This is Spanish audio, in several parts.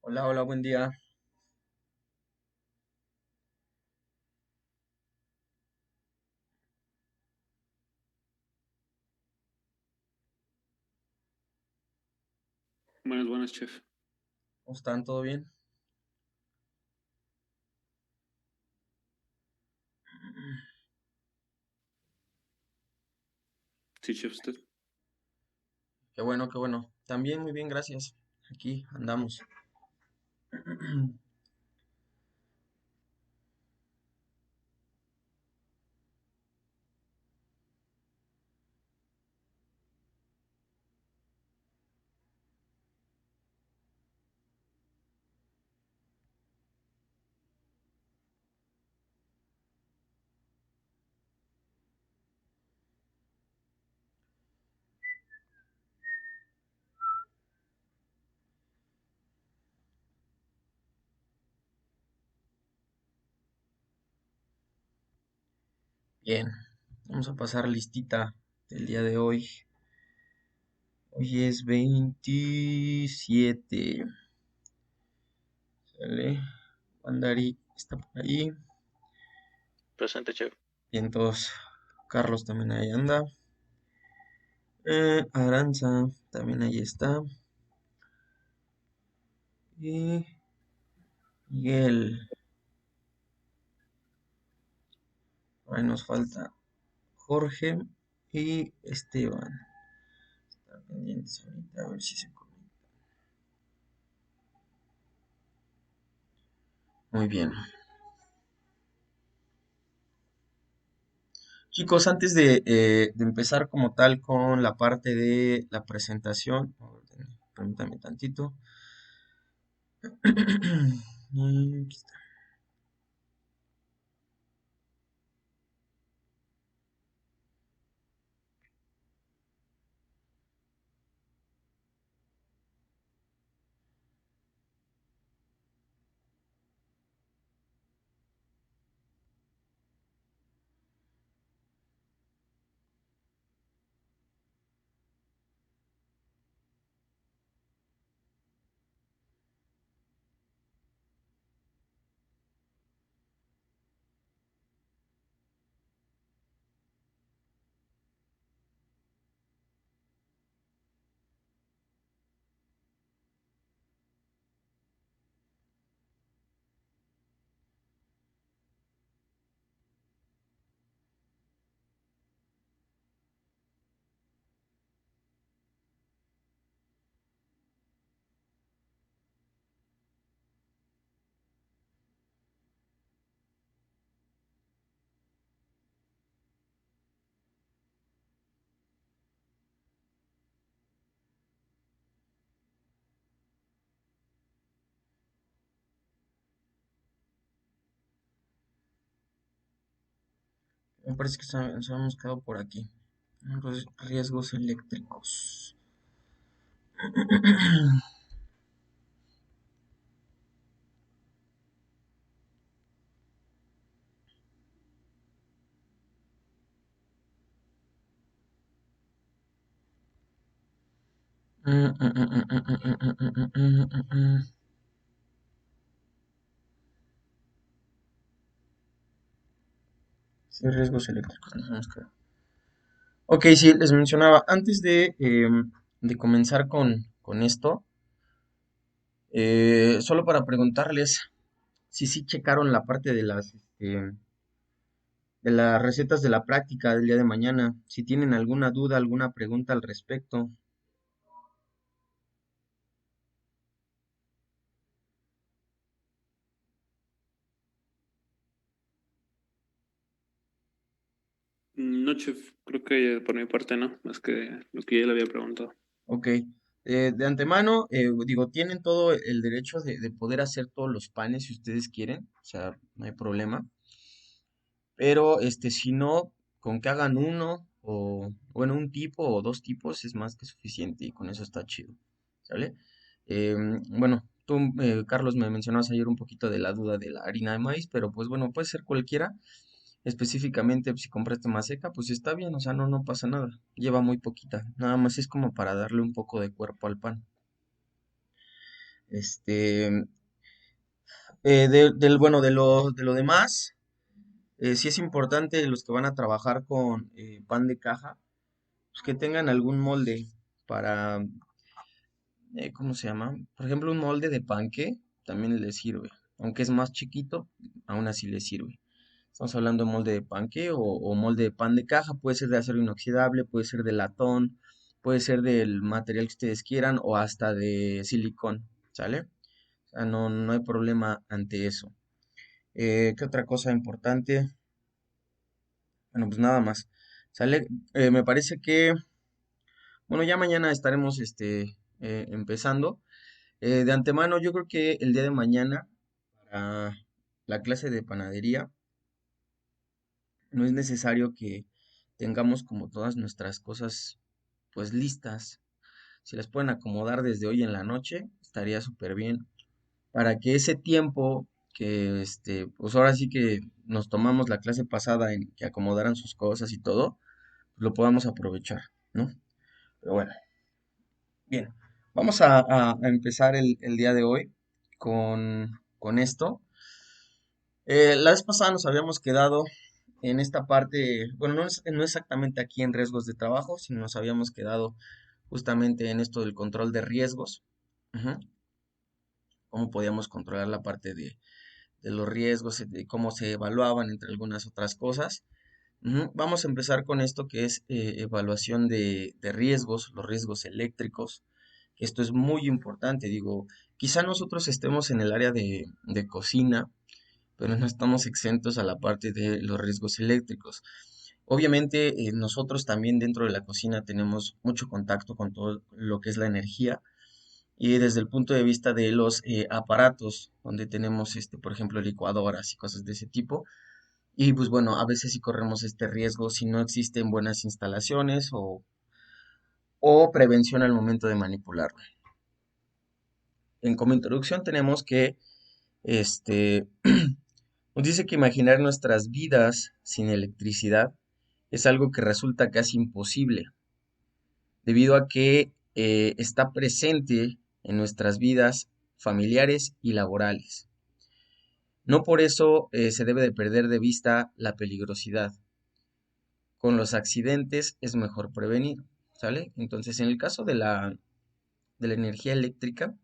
Hola, hola, buen día. Buenas, buenas, chef. ¿Cómo están? ¿Todo bien? Sí, chef, usted. Qué bueno, qué bueno. También muy bien, gracias. Aquí andamos. Bien, vamos a pasar listita del día de hoy. Hoy es 27. ¿Sale? Wandari está por ahí. Presente, chef. Bien, todos. Carlos también ahí anda. Aranza también ahí está. Y Miguel. Ahí nos falta Jorge y Esteban. Estar pendientes ahorita a ver si se conecta. Muy bien. Chicos, antes de empezar como tal con la parte de la presentación, permítanme tantito. Aquí está. Me parece que nos habíamos quedado por aquí. Riesgos eléctricos. Mm, mm, mm, mm, mm, mm, mm, mm, mm, mm, mm. Sí, riesgos eléctricos. Ok, sí, les mencionaba, antes de comenzar con esto, solo para preguntarles si sí checaron la parte de las recetas de la práctica del día de mañana, si tienen alguna duda, alguna pregunta al respecto. No, chef, creo que por mi parte no, más que lo que ya le había preguntado. Ok, de antemano, digo, tienen todo el derecho de poder hacer todos los panes si ustedes quieren, o sea, no hay problema. Pero si no, con que hagan uno o, bueno, un tipo o dos tipos es más que suficiente y con eso está chido, ¿sale? Bueno, tú, Carlos, me mencionabas ayer un poquito de la duda de la harina de maíz, pero pues bueno, puede ser cualquiera. Específicamente, pues, si compraste más seca, pues está bien, o sea, no pasa nada. Lleva muy poquita, nada más es como para darle un poco de cuerpo al pan. Este, bueno, de lo demás, sí es importante los que van a trabajar con pan de caja, pues que tengan algún molde para, ¿cómo se llama? Por ejemplo, un molde de panqué también les sirve. Aunque es más chiquito, aún así les sirve. Estamos hablando de molde de panqué o molde de pan de caja. Puede ser de acero inoxidable, puede ser de latón, puede ser del material que ustedes quieran o hasta de silicón, ¿sale? O sea, no hay problema ante eso. ¿Qué otra cosa importante? Bueno, pues nada más. ¿Sale? Me parece que, bueno, ya mañana estaremos empezando. De antemano, yo creo que el día de mañana, para la clase de panadería, no es necesario que tengamos como todas nuestras cosas pues listas. Si las pueden acomodar desde hoy en la noche, estaría súper bien. Para que ese tiempo que pues ahora sí que nos tomamos la clase pasada en que acomodaran sus cosas y todo, pues lo podamos aprovechar, ¿no? Pero bueno, bien. Vamos a empezar el día de hoy con esto. La vez pasada nos habíamos quedado en esta parte, bueno, no exactamente aquí en riesgos de trabajo, sino nos habíamos quedado justamente en esto del control de riesgos. Ujú. Cómo podíamos controlar la parte de los riesgos, de cómo se evaluaban, entre algunas otras cosas. Ujú. Vamos a empezar con esto que es evaluación de riesgos, los riesgos eléctricos. Esto es muy importante, digo, quizá nosotros estemos en el área de cocina, pero no estamos exentos a la parte de los riesgos eléctricos. Obviamente, nosotros también dentro de la cocina tenemos mucho contacto con todo lo que es la energía y desde el punto de vista de los aparatos, donde tenemos, por ejemplo, licuadoras y cosas de ese tipo. Y pues bueno, a veces sí corremos este riesgo si no existen buenas instalaciones o prevención al momento de manipularlo. Como introducción tenemos que este, nos dice que imaginar nuestras vidas sin electricidad es algo que resulta casi imposible, debido a que está presente en nuestras vidas familiares y laborales. No por eso se debe de perder de vista la peligrosidad. Con los accidentes es mejor prevenir, ¿sale? Entonces, en el caso de la energía eléctrica,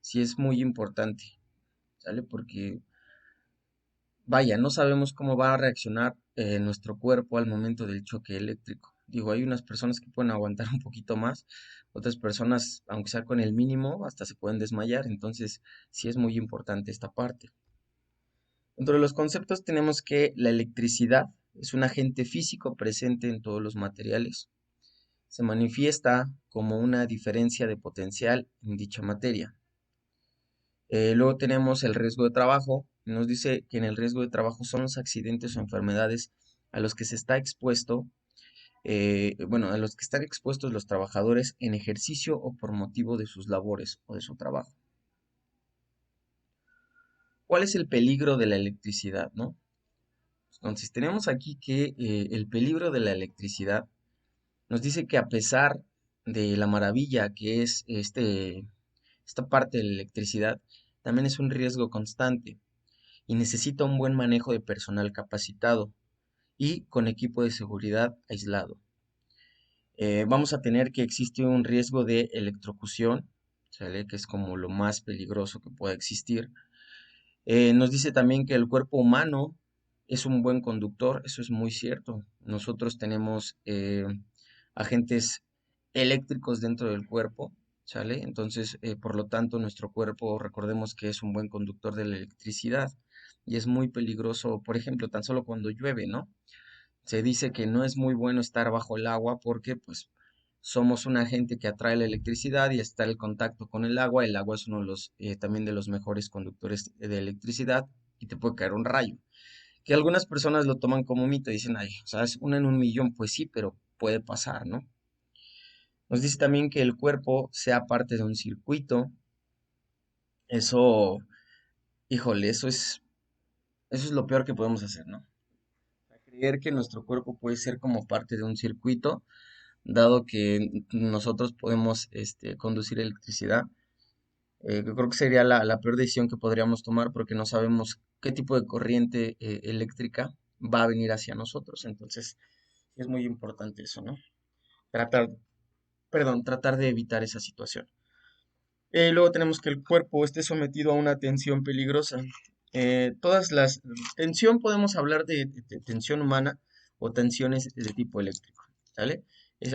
sí es muy importante, ¿sale? Porque vaya, no sabemos cómo va a reaccionar nuestro cuerpo al momento del choque eléctrico. Digo, hay unas personas que pueden aguantar un poquito más, otras personas, aunque sea con el mínimo, hasta se pueden desmayar. Entonces, sí es muy importante esta parte. Dentro de los conceptos tenemos que la electricidad es un agente físico presente en todos los materiales. Se manifiesta como una diferencia de potencial en dicha materia. Luego tenemos el riesgo de trabajo. Nos dice que en el riesgo de trabajo son los accidentes o enfermedades a los que se está expuesto, bueno, a los que están expuestos los trabajadores en ejercicio o por motivo de sus labores o de su trabajo. ¿Cuál es el peligro de la electricidad, no? Entonces tenemos aquí que el peligro de la electricidad nos dice que a pesar de la maravilla que es esta parte de la electricidad, también es un riesgo constante y necesita un buen manejo de personal capacitado y con equipo de seguridad aislado. Vamos a tener que existe un riesgo de electrocución, ¿sale? Que es como lo más peligroso que pueda existir. Nos dice también que el cuerpo humano es un buen conductor, eso es muy cierto. Nosotros tenemos agentes eléctricos dentro del cuerpo, ¿sale? Entonces, por lo tanto, nuestro cuerpo, recordemos que es un buen conductor de la electricidad y es muy peligroso, por ejemplo, tan solo cuando llueve, ¿no? Se dice que no es muy bueno estar bajo el agua porque, pues, somos un agente que atrae la electricidad y está el contacto con el agua. El agua es uno de los, también de los mejores conductores de electricidad y te puede caer un rayo. Que algunas personas lo toman como mito y dicen, ay, o sea, es una en un millón. Pues sí, pero puede pasar, ¿no? Nos dice también que el cuerpo sea parte de un circuito. Eso, híjole, eso es lo peor que podemos hacer, ¿no? Creer que nuestro cuerpo puede ser como parte de un circuito, dado que nosotros podemos conducir electricidad. Yo creo que sería la peor decisión que podríamos tomar porque no sabemos qué tipo de corriente eléctrica va a venir hacia nosotros. Entonces, es muy importante eso, ¿no? Tratar, perdón, tratar de evitar esa situación. Luego tenemos que el cuerpo esté sometido a una tensión peligrosa. Todas las tensión podemos hablar de tensión humana o tensiones de tipo eléctrico, ¿sale?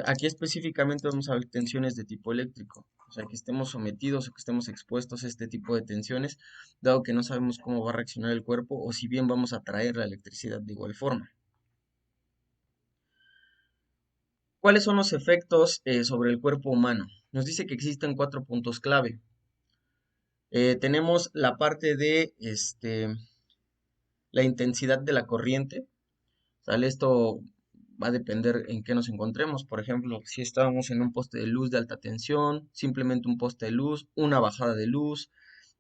Aquí específicamente vamos a ver tensiones de tipo eléctrico, o sea, que estemos sometidos o que estemos expuestos a este tipo de tensiones, dado que no sabemos cómo va a reaccionar el cuerpo o si bien vamos a atraer la electricidad de igual forma. ¿Cuáles son los efectos sobre el cuerpo humano? Nos dice que existen 4 puntos clave. Tenemos la parte de la intensidad de la corriente, ¿sale? Esto va a depender en qué nos encontremos. Por ejemplo, si estábamos en un poste de luz de alta tensión, simplemente un poste de luz, una bajada de luz,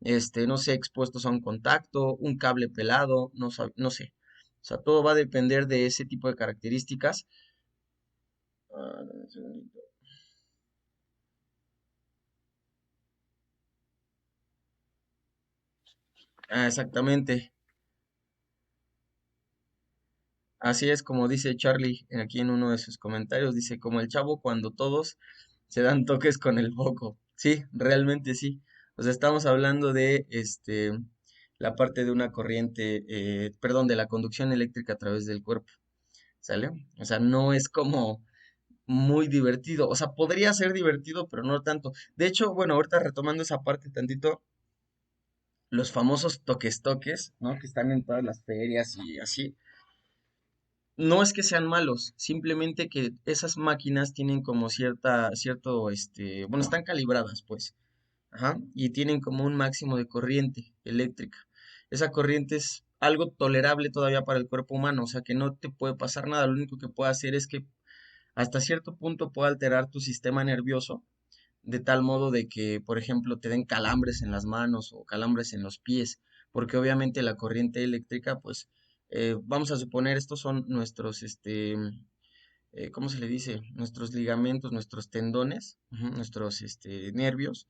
no sé, expuestos a un contacto, un cable pelado, no sé. O sea, todo va a depender de ese tipo de características. Dame un segundito. Exactamente. Así es como dice Charlie aquí en uno de sus comentarios, dice, como el chavo cuando todos se dan toques con el foco. Sí, realmente sí. O sea, estamos hablando de la parte de una corriente, perdón, de la conducción eléctrica a través del cuerpo, ¿sale? O sea, no es como muy divertido. O sea, podría ser divertido, pero no tanto. De hecho, bueno, ahorita retomando esa parte tantito, los famosos toques, ¿no? Que están en todas las ferias y así. No es que sean malos, simplemente que esas máquinas tienen como bueno, están calibradas, pues, ajá, y tienen como un máximo de corriente eléctrica. Esa corriente es algo tolerable todavía para el cuerpo humano, o sea que no te puede pasar nada, lo único que puede hacer es que hasta cierto punto puede alterar tu sistema nervioso, de tal modo de que, por ejemplo, te den calambres en las manos o calambres en los pies, porque obviamente la corriente eléctrica, pues, vamos a suponer, estos son nuestros, ¿cómo se le dice? Nuestros ligamentos, nuestros tendones, ujú, nuestros, nervios.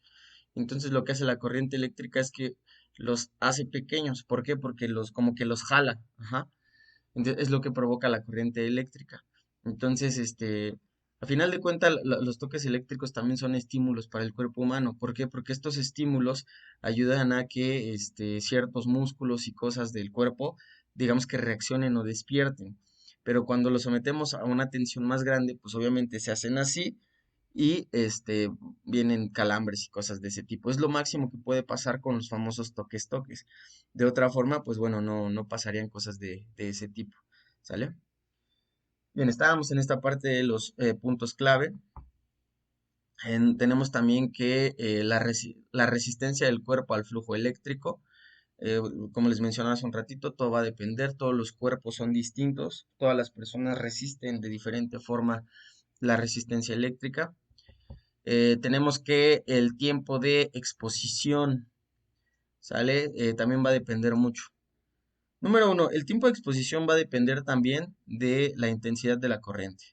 Entonces lo que hace la corriente eléctrica es que los hace pequeños. ¿Por qué? Porque como que los jala, ajá. Entonces, es lo que provoca la corriente eléctrica. Entonces, a final de cuentas, los toques eléctricos también son estímulos para el cuerpo humano. ¿Por qué? Porque estos estímulos ayudan a que ciertos músculos y cosas del cuerpo, digamos que reaccionen o despierten. Pero cuando los sometemos a una tensión más grande, pues obviamente se hacen así y vienen calambres y cosas de ese tipo. Es lo máximo que puede pasar con los famosos toques. De otra forma, pues bueno, no pasarían cosas de ese tipo. ¿Sale? Bien, estábamos en esta parte de los puntos clave. Tenemos también que la resistencia del cuerpo al flujo eléctrico. eh, Como les mencionaba hace un ratito, todo va a depender, todos los cuerpos son distintos, todas las personas resisten de diferente forma la resistencia eléctrica. Tenemos que el tiempo de exposición, ¿sale? También va a depender mucho. Número uno, el tiempo de exposición va a depender también de la intensidad de la corriente.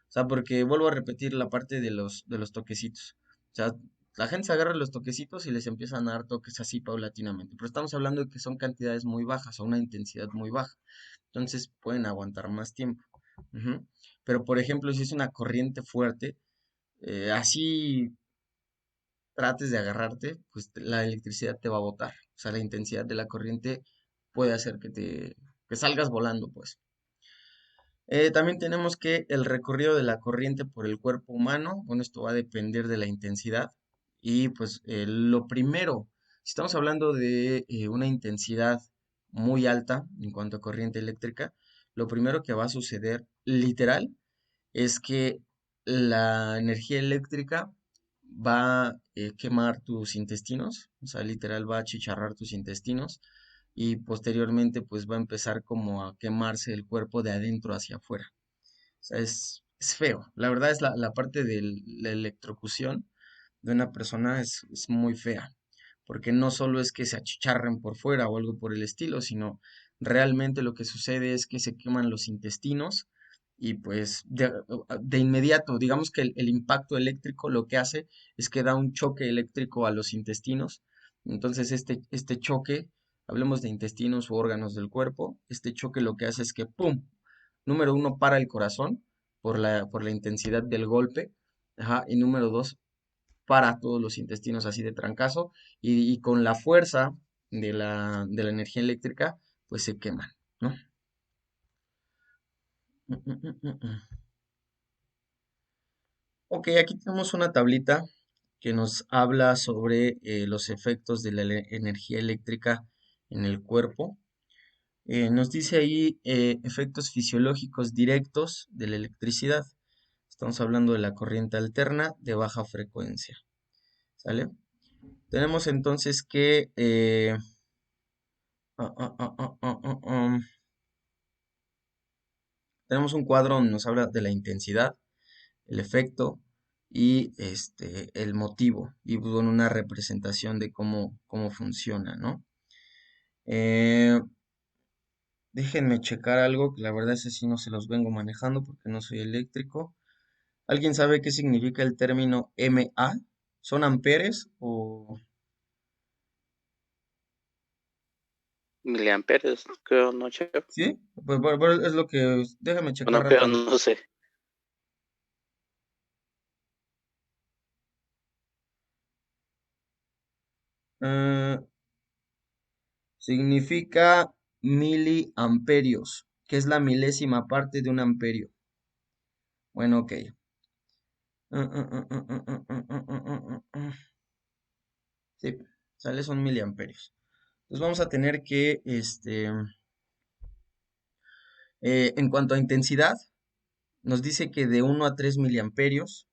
O sea, porque vuelvo a repetir la parte de los toquecitos. O sea, la gente se agarra los toquecitos y les empiezan a dar toques así paulatinamente. Pero estamos hablando de que son cantidades muy bajas, o una intensidad muy baja. Entonces pueden aguantar más tiempo. Ujú. Pero por ejemplo, si es una corriente fuerte, así trates de agarrarte, pues la electricidad te va a botar. O sea, la intensidad de la corriente puede hacer que salgas volando, pues. También tenemos que el recorrido de la corriente por el cuerpo humano, bueno, esto va a depender de la intensidad. Y pues lo primero, si estamos hablando de una intensidad muy alta en cuanto a corriente eléctrica, lo primero que va a suceder literal es que la energía eléctrica va a quemar tus intestinos, o sea, literal va a achicharrar tus intestinos y posteriormente pues va a empezar como a quemarse el cuerpo de adentro hacia afuera. O sea, es feo. La verdad es la parte de la electrocución de una persona es muy fea, porque no solo es que se achicharren por fuera o algo por el estilo, sino realmente lo que sucede es que se queman los intestinos y pues de inmediato, digamos que el impacto eléctrico lo que hace es que da un choque eléctrico a los intestinos. Entonces este choque, hablemos de intestinos u órganos del cuerpo, este choque lo que hace es que ¡pum! Número uno, para el corazón por la intensidad del golpe. Ajá, y número dos, para todos los intestinos así de trancazo. Y con la fuerza de la energía eléctrica, pues se queman, ¿no? Mm, mm, mm, mm, mm. Ok, aquí tenemos una tablita que nos habla sobre los efectos de la energía eléctrica en el cuerpo. Nos dice ahí efectos fisiológicos directos de la electricidad. Estamos hablando de la corriente alterna de baja frecuencia. ¿Sale? Tenemos entonces que ah, ah, ah, ah, ah, ah, tenemos un cuadro donde nos habla de la intensidad, el efecto y el motivo. Y pues, bueno, una representación de cómo funciona, ¿no? Eh, Déjenme checar algo, que la verdad es que sí no se los vengo manejando porque no soy eléctrico. ¿Alguien sabe qué significa el término MA? ¿Son amperes o...? Miliamperes, creo, no, chef. ¿Sí? Pues, es lo que... Déjame checar Bueno, pero rápido. no sé. Ah, significa miliamperios, que es la milésima parte de un amperio. Bueno, ok. Sí, sale son miliamperios. Entonces vamos a tener que, en cuanto a intensidad, nos dice que de 1 a 3 miliamperios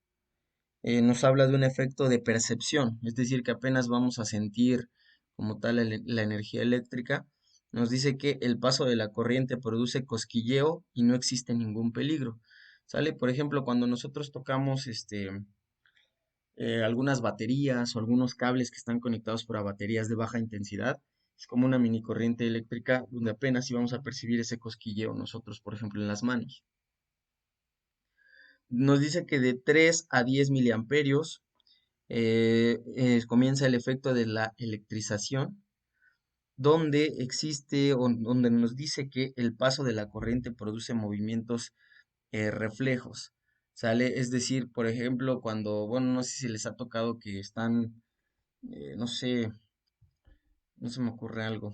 nos habla de un efecto de percepción, es decir, que apenas vamos a sentir como tal la energía eléctrica. Nos dice que el paso de la corriente produce cosquilleo y no existe ningún peligro. ¿Sale? Por ejemplo, cuando nosotros tocamos algunas baterías o algunos cables que están conectados por a baterías de baja intensidad, es como una mini corriente eléctrica donde apenas íbamos a percibir ese cosquilleo nosotros, por ejemplo, en las manos. Nos dice que de 3 a 10 miliamperios comienza el efecto de la electrización, donde existe o donde nos dice que el paso de la corriente produce movimientos reflejos, ¿sale? Es decir, por ejemplo, cuando, bueno, no sé si les ha tocado que están, no sé, no se me ocurre algo.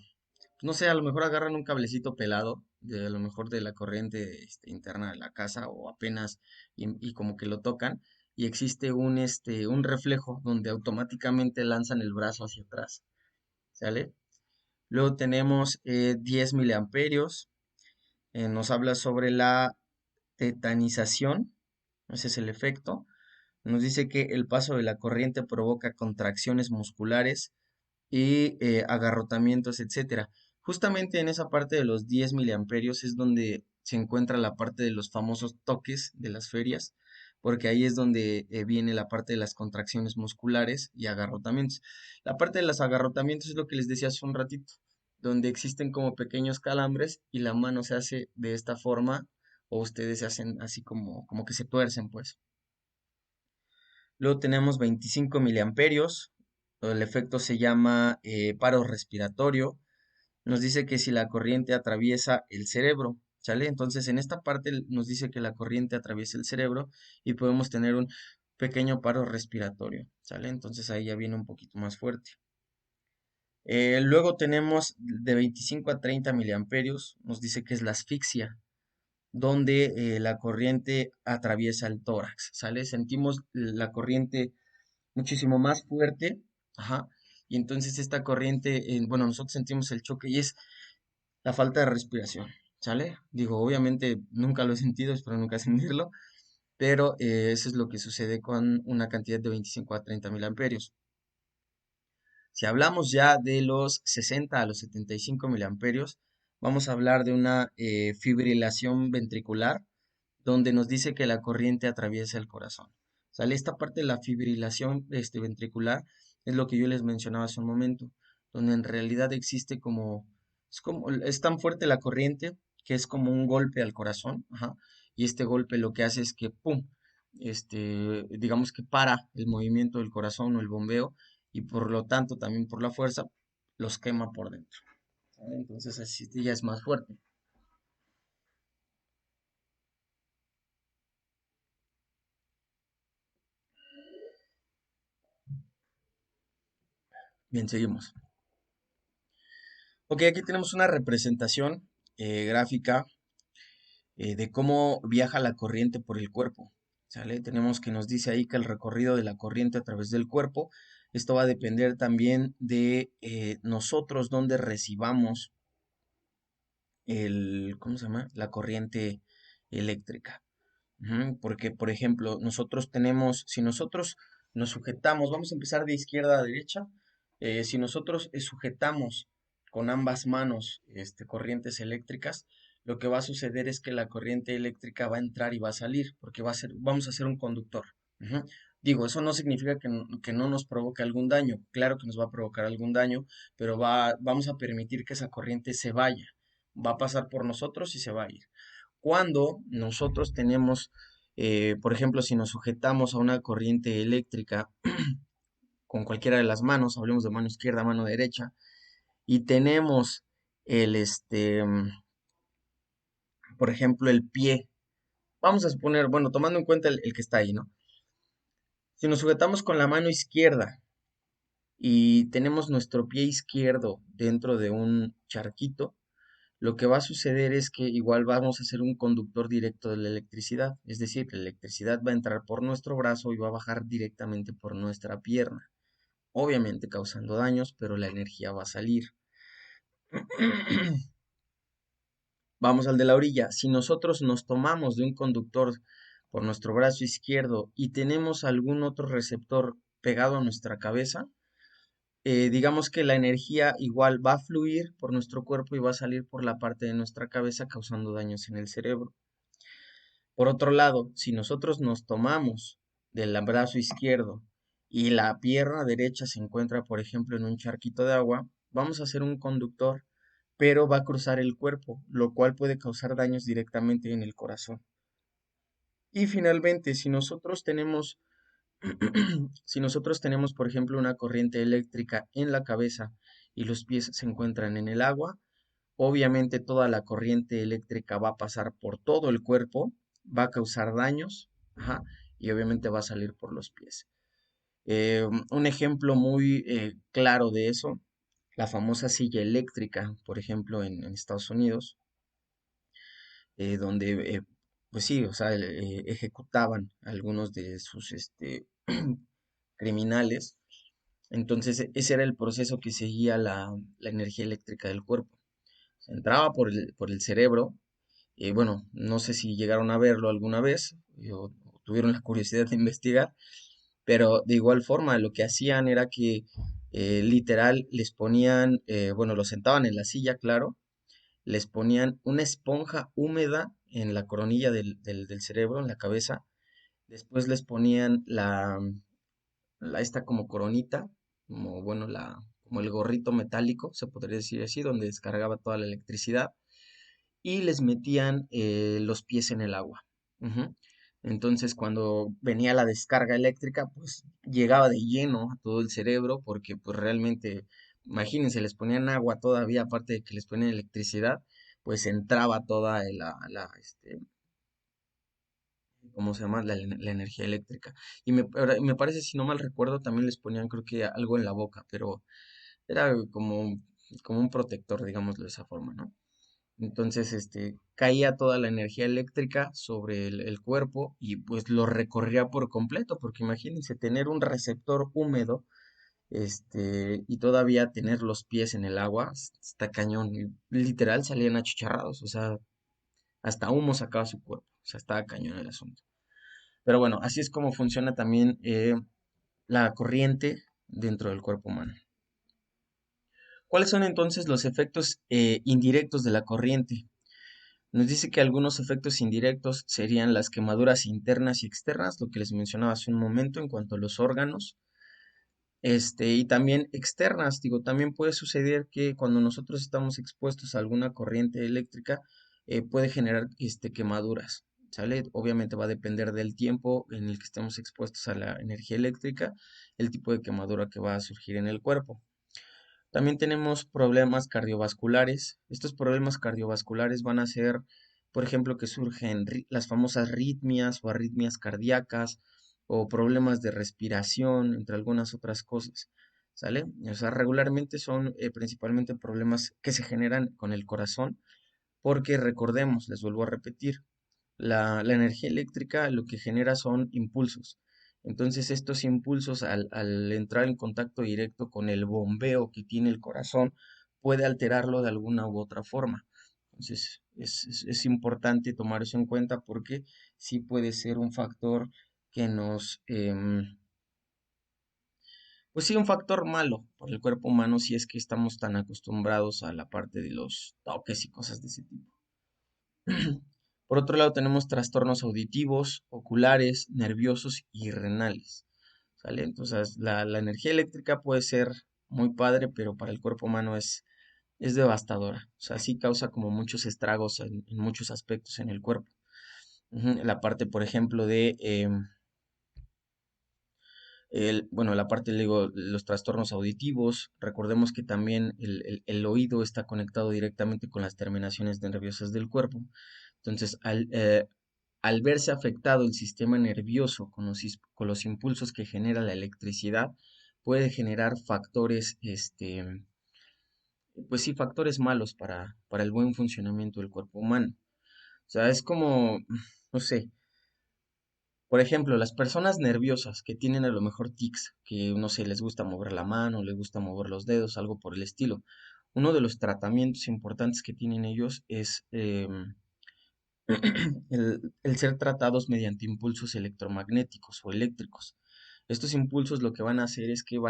No sé, a lo mejor agarran un cablecito pelado, de a lo mejor de la corriente interna de la casa o apenas y como que lo tocan y existe un reflejo donde automáticamente lanzan el brazo hacia atrás, ¿sale? Luego tenemos 10 miliamperios, nos habla sobre la tetanización, ese es el efecto. Nos dice que el paso de la corriente provoca contracciones musculares y agarrotamientos, etcétera. Justamente en esa parte de los 10 miliamperios es donde se encuentra la parte de los famosos toques de las ferias, porque ahí es donde viene la parte de las contracciones musculares y agarrotamientos. La parte de los agarrotamientos es lo que les decía hace un ratito, donde existen como pequeños calambres y la mano se hace de esta forma o ustedes se hacen así como que se tuercen, pues. Luego tenemos 25 miliamperios, el efecto se llama paro respiratorio, nos dice que si la corriente atraviesa el cerebro, ¿sale? Entonces en esta parte nos dice que la corriente atraviesa el cerebro y podemos tener un pequeño paro respiratorio, ¿sale? Entonces ahí ya viene un poquito más fuerte. Luego tenemos de 25 a 30 miliamperios, nos dice que es la asfixia, donde la corriente atraviesa el tórax, ¿sale? Sentimos la corriente muchísimo más fuerte, ajá, y entonces esta corriente, bueno, nosotros sentimos el choque y es la falta de respiración, ¿sale? Digo, obviamente nunca lo he sentido, espero nunca sentirlo, pero eso es lo que sucede con una cantidad de 25 a 30 miliamperios. Si hablamos ya de los 60 a los 75 miliamperios, vamos a hablar de una fibrilación ventricular, donde nos dice que la corriente atraviesa el corazón. ¿Sale? Esta parte de la fibrilación ventricular es lo que yo les mencionaba hace un momento, donde en realidad existe es tan fuerte la corriente que es como un golpe al corazón, ajá, y este golpe lo que hace es que, ¡pum!, digamos que para el movimiento del corazón o el bombeo, y por lo tanto también por la fuerza, los quema por dentro. ¿Sale? Entonces así ya es más fuerte. Bien, seguimos. Ok, aquí tenemos una representación gráfica de cómo viaja la corriente por el cuerpo. ¿Sale? Tenemos que nos dice ahí que el recorrido de la corriente a través del cuerpo, esto va a depender también de nosotros donde recibamos ¿cómo se llama? La corriente eléctrica. Ujú, porque, por ejemplo, si nosotros nos sujetamos, vamos a empezar de izquierda a derecha, si nosotros sujetamos con ambas manos corrientes eléctricas, lo que va a suceder es que la corriente eléctrica va a entrar y va a salir, porque vamos a hacer un conductor. Ujú. Digo, eso no significa que no nos provoque algún daño, claro que nos va a provocar algún daño, pero vamos a permitir que esa corriente se vaya, va a pasar por nosotros y se va a ir. Cuando nosotros tenemos, por ejemplo, si nos sujetamos a una corriente eléctrica con cualquiera de las manos, hablemos de mano izquierda, mano derecha, y tenemos el, por ejemplo, el pie, vamos a suponer, bueno, tomando en cuenta el que está ahí, ¿no? Si nos sujetamos con la mano izquierda y tenemos nuestro pie izquierdo dentro de un charquito, lo que va a suceder es que igual vamos a ser un conductor directo de la electricidad, es decir, la electricidad va a entrar por nuestro brazo y va a bajar directamente por nuestra pierna, obviamente causando daños, pero la energía va a salir. Vamos al de la orilla. Si nosotros nos tomamos de un conductor por nuestro brazo izquierdo y tenemos algún otro receptor pegado a nuestra cabeza, digamos que la energía igual va a fluir por nuestro cuerpo y va a salir por la parte de nuestra cabeza causando daños en el cerebro. Por otro lado, si nosotros nos tomamos del brazo izquierdo y la pierna derecha se encuentra, por ejemplo, en un charquito de agua, vamos a hacer un conductor, pero va a cruzar el cuerpo, lo cual puede causar daños directamente en el corazón. Y finalmente, si nosotros tenemos, por ejemplo, una corriente eléctrica en la cabeza y los pies se encuentran en el agua, obviamente toda la corriente eléctrica va a pasar por todo el cuerpo, va a causar daños, ajá, y obviamente va a salir por los pies. Un ejemplo muy claro de eso, la famosa silla eléctrica, por ejemplo, en Estados Unidos, donde, pues sí, o sea, ejecutaban algunos de sus criminales. Entonces, ese era el proceso que seguía la energía eléctrica del cuerpo. Entraba por el cerebro. Bueno, no sé si llegaron a verlo alguna vez o tuvieron la curiosidad de investigar, pero de igual forma lo que hacían era que literal les ponían, bueno, los sentaban en la silla, claro, les ponían una esponja húmeda en la coronilla del cerebro, en la cabeza, después les ponían esta como coronita, como bueno, como el gorrito metálico, se podría decir así, donde descargaba toda la electricidad y les metían los pies en el agua. Ujú. Entonces, cuando venía la descarga eléctrica, pues llegaba de lleno a todo el cerebro, porque pues realmente, imagínense, les ponían agua todavía, aparte de que les ponían electricidad, pues entraba toda ¿cómo se llama? La energía eléctrica. Y me parece, si no mal recuerdo, también les ponían, creo que algo en la boca, pero era como un protector, digámoslo de esa forma, ¿no? Entonces, caía toda la energía eléctrica sobre el cuerpo y pues lo recorría por completo, porque imagínense tener un receptor húmedo, y todavía tener los pies en el agua, está cañón, y literal salían achicharrados, o sea, hasta humo sacaba su cuerpo, o sea, estaba cañón el asunto. Pero bueno, así es como funciona también la corriente dentro del cuerpo humano. ¿Cuáles son entonces los efectos indirectos de la corriente? Nos dice que algunos efectos indirectos serían las quemaduras internas y externas, lo que les mencionaba hace un momento en cuanto a los órganos, y también externas, digo, también puede suceder que cuando nosotros estamos expuestos a alguna corriente eléctrica, puede generar, quemaduras, ¿sale? Obviamente va a depender del tiempo en el que estemos expuestos a la energía eléctrica, el tipo de quemadura que va a surgir en el cuerpo. También tenemos problemas cardiovasculares. Estos problemas cardiovasculares van a ser, por ejemplo, que surgen las famosas arritmias o arritmias cardíacas o problemas de respiración, entre algunas otras cosas. ¿Sale? O sea, regularmente son principalmente problemas que se generan con el corazón, porque recordemos, les vuelvo a repetir, la energía eléctrica lo que genera son impulsos. Entonces estos impulsos al entrar en contacto directo con el bombeo que tiene el corazón puede alterarlo de alguna u otra forma. Entonces es importante tomar eso en cuenta porque sí puede ser un factor que pues sí, un factor malo por el cuerpo humano si es que estamos tan acostumbrados a la parte de los toques y cosas de ese tipo. Por otro lado, tenemos trastornos auditivos, oculares, nerviosos y renales. ¿Sale? Entonces, la energía eléctrica puede ser muy padre, pero para el cuerpo humano es devastadora. O sea, sí causa como muchos estragos en muchos aspectos en el cuerpo. La parte, por ejemplo, de bueno, la parte, le digo, los trastornos auditivos, recordemos que también el oído está conectado directamente con las terminaciones nerviosas del cuerpo. Entonces, al verse afectado el sistema nervioso con los impulsos que genera la electricidad, puede generar factores, pues sí, factores malos para el buen funcionamiento del cuerpo humano. O sea, es como, no sé, por ejemplo, las personas nerviosas que tienen a lo mejor tics, que no sé, les gusta mover la mano, les gusta mover los dedos, algo por el estilo. Uno de los tratamientos importantes que tienen ellos es el ser tratados mediante impulsos electromagnéticos o eléctricos. Estos impulsos lo que van a hacer es que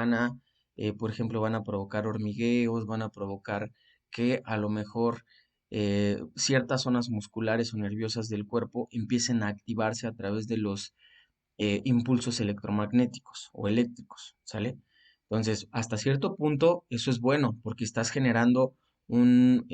por ejemplo, van a provocar hormigueos, van a provocar que a lo mejor ciertas zonas musculares o nerviosas del cuerpo empiecen a activarse a través de los impulsos electromagnéticos o eléctricos, ¿sale? Entonces, hasta cierto punto eso es bueno porque estás generando un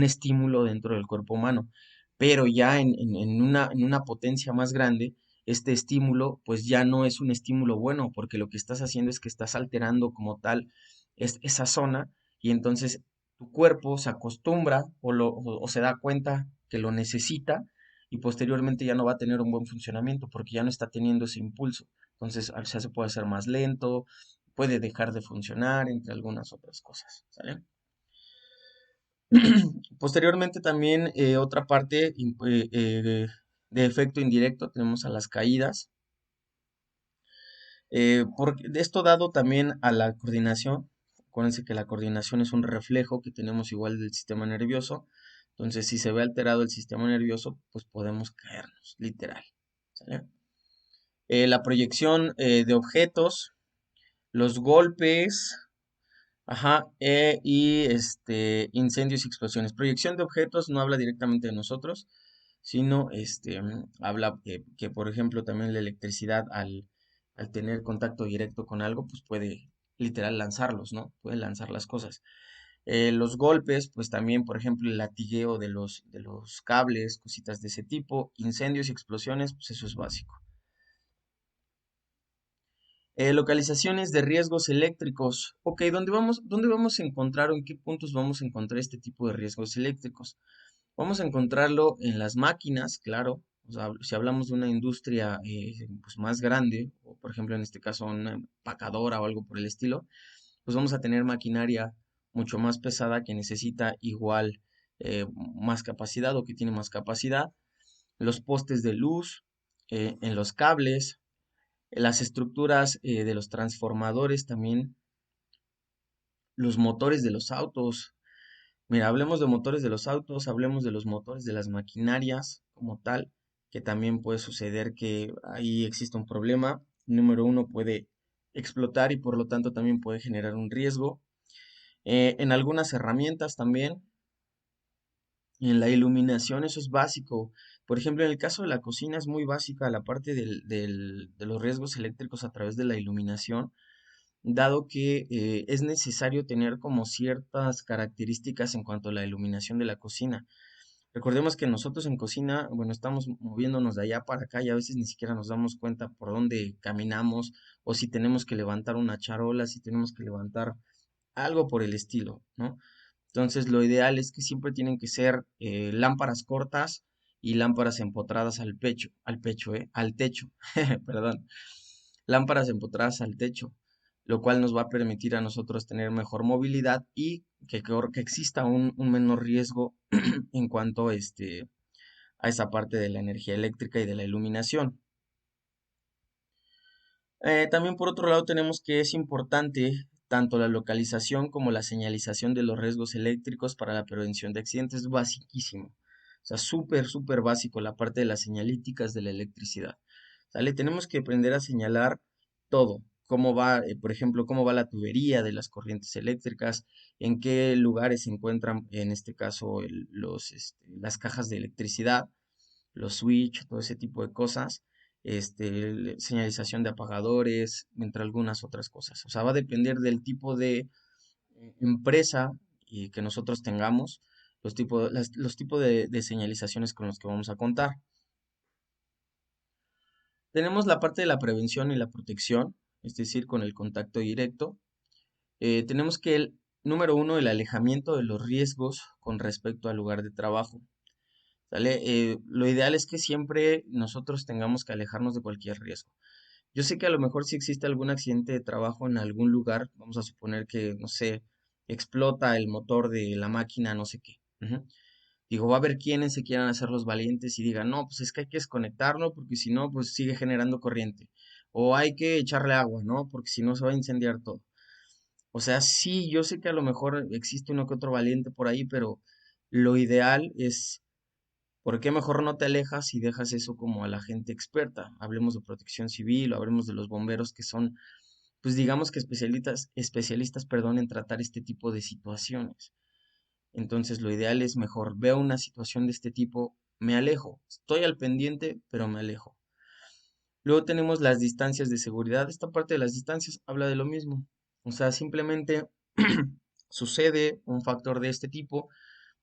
estímulo dentro del cuerpo humano, pero ya en una potencia más grande, este estímulo pues ya no es un estímulo bueno porque lo que estás haciendo es que estás alterando como tal esa zona y entonces tu cuerpo se acostumbra o se da cuenta que lo necesita y posteriormente ya no va a tener un buen funcionamiento porque ya no está teniendo ese impulso. Entonces, se puede hacer más lento, puede dejar de funcionar, entre algunas otras cosas, ¿sale? Posteriormente también otra parte de efecto indirecto tenemos a las caídas. De esto dado también a la coordinación. Acuérdense que la coordinación es un reflejo que tenemos igual del sistema nervioso. Entonces, si se ve alterado el sistema nervioso, pues podemos caernos, literal. ¿Sale? La proyección de objetos, los golpes, ajá, y incendios y explosiones. Proyección de objetos no habla directamente de nosotros, sino habla que, por ejemplo, también la electricidad al tener contacto directo con algo, pues puede literal lanzarlos, ¿no? Puede lanzar las cosas. Los golpes, pues también, por ejemplo, el latigueo de los cables, cositas de ese tipo, incendios y explosiones, pues eso es básico. Localizaciones de riesgos eléctricos. Ok, dónde vamos a encontrar o en qué puntos vamos a encontrar este tipo de riesgos eléctricos? Vamos a encontrarlo en las máquinas, claro. O sea, si hablamos de una industria pues más grande, o por ejemplo en este caso una empacadora o algo por el estilo, pues vamos a tener maquinaria mucho más pesada que necesita igual más capacidad o que tiene más capacidad. Los postes de luz, en los cables, las estructuras de los transformadores también, los motores de los autos. Mira, hablemos de motores de los autos, hablemos de los motores de las maquinarias como tal, que también puede suceder que ahí exista un problema. Número uno, puede explotar y por lo tanto también puede generar un riesgo. En algunas herramientas también, en la iluminación, eso es básico. Por ejemplo, en el caso de la cocina es muy básica la parte de los riesgos eléctricos a través de la iluminación, dado que es necesario tener como ciertas características en cuanto a la iluminación de la cocina. Recordemos que nosotros en cocina, bueno, estamos moviéndonos de allá para acá y a veces ni siquiera nos damos cuenta por dónde caminamos o si tenemos que levantar una charola, si tenemos que levantar algo por el estilo, ¿no? Entonces, lo ideal es que siempre tienen que ser lámparas cortas y lámparas empotradas al techo, perdón, lámparas empotradas al techo, lo cual nos va a permitir a nosotros tener mejor movilidad y que exista un menor riesgo en cuanto a esa parte de la energía eléctrica y de la iluminación. También por otro lado tenemos que es importante tanto la localización como la señalización de los riesgos eléctricos para la prevención de accidentes, es basiquísimo. O sea, súper, súper básico la parte de las señalíticas de la electricidad. ¿Sale? Tenemos que aprender a señalar todo, cómo va, por ejemplo, cómo va la tubería de las corrientes eléctricas, en qué lugares se encuentran, en este caso, las cajas de electricidad, los switch, todo ese tipo de cosas, señalización de apagadores, entre algunas otras cosas. O sea, va a depender del tipo de empresa y que nosotros tengamos, los tipos de señalizaciones con los que vamos a contar. Tenemos la parte de la prevención y la protección, es decir, con el contacto directo. Tenemos que número uno, el alejamiento de los riesgos con respecto al lugar de trabajo. ¿Sale? Lo ideal es que siempre nosotros tengamos que alejarnos de cualquier riesgo. Yo sé que a lo mejor si existe algún accidente de trabajo en algún lugar, vamos a suponer que, no sé, explota el motor de la máquina, no sé qué. Ujú. Digo, va a haber quienes se quieran hacer los valientes y digan, no, pues es que hay que desconectarlo porque si no, pues sigue generando corriente. O hay que echarle agua, ¿no? Porque si no se va a incendiar todo. O sea, sí, yo sé que a lo mejor existe uno que otro valiente por ahí, pero lo ideal es ¿por qué mejor no te alejas y dejas eso como a la gente experta? Hablemos de protección civil o hablemos de los bomberos que son, pues digamos que especialistas, perdón, en tratar este tipo de situaciones. Entonces, lo ideal es mejor, veo una situación de este tipo, me alejo. Estoy al pendiente, pero me alejo. Luego tenemos las distancias de seguridad. Esta parte de las distancias habla de lo mismo. O sea, simplemente sucede un factor de este tipo,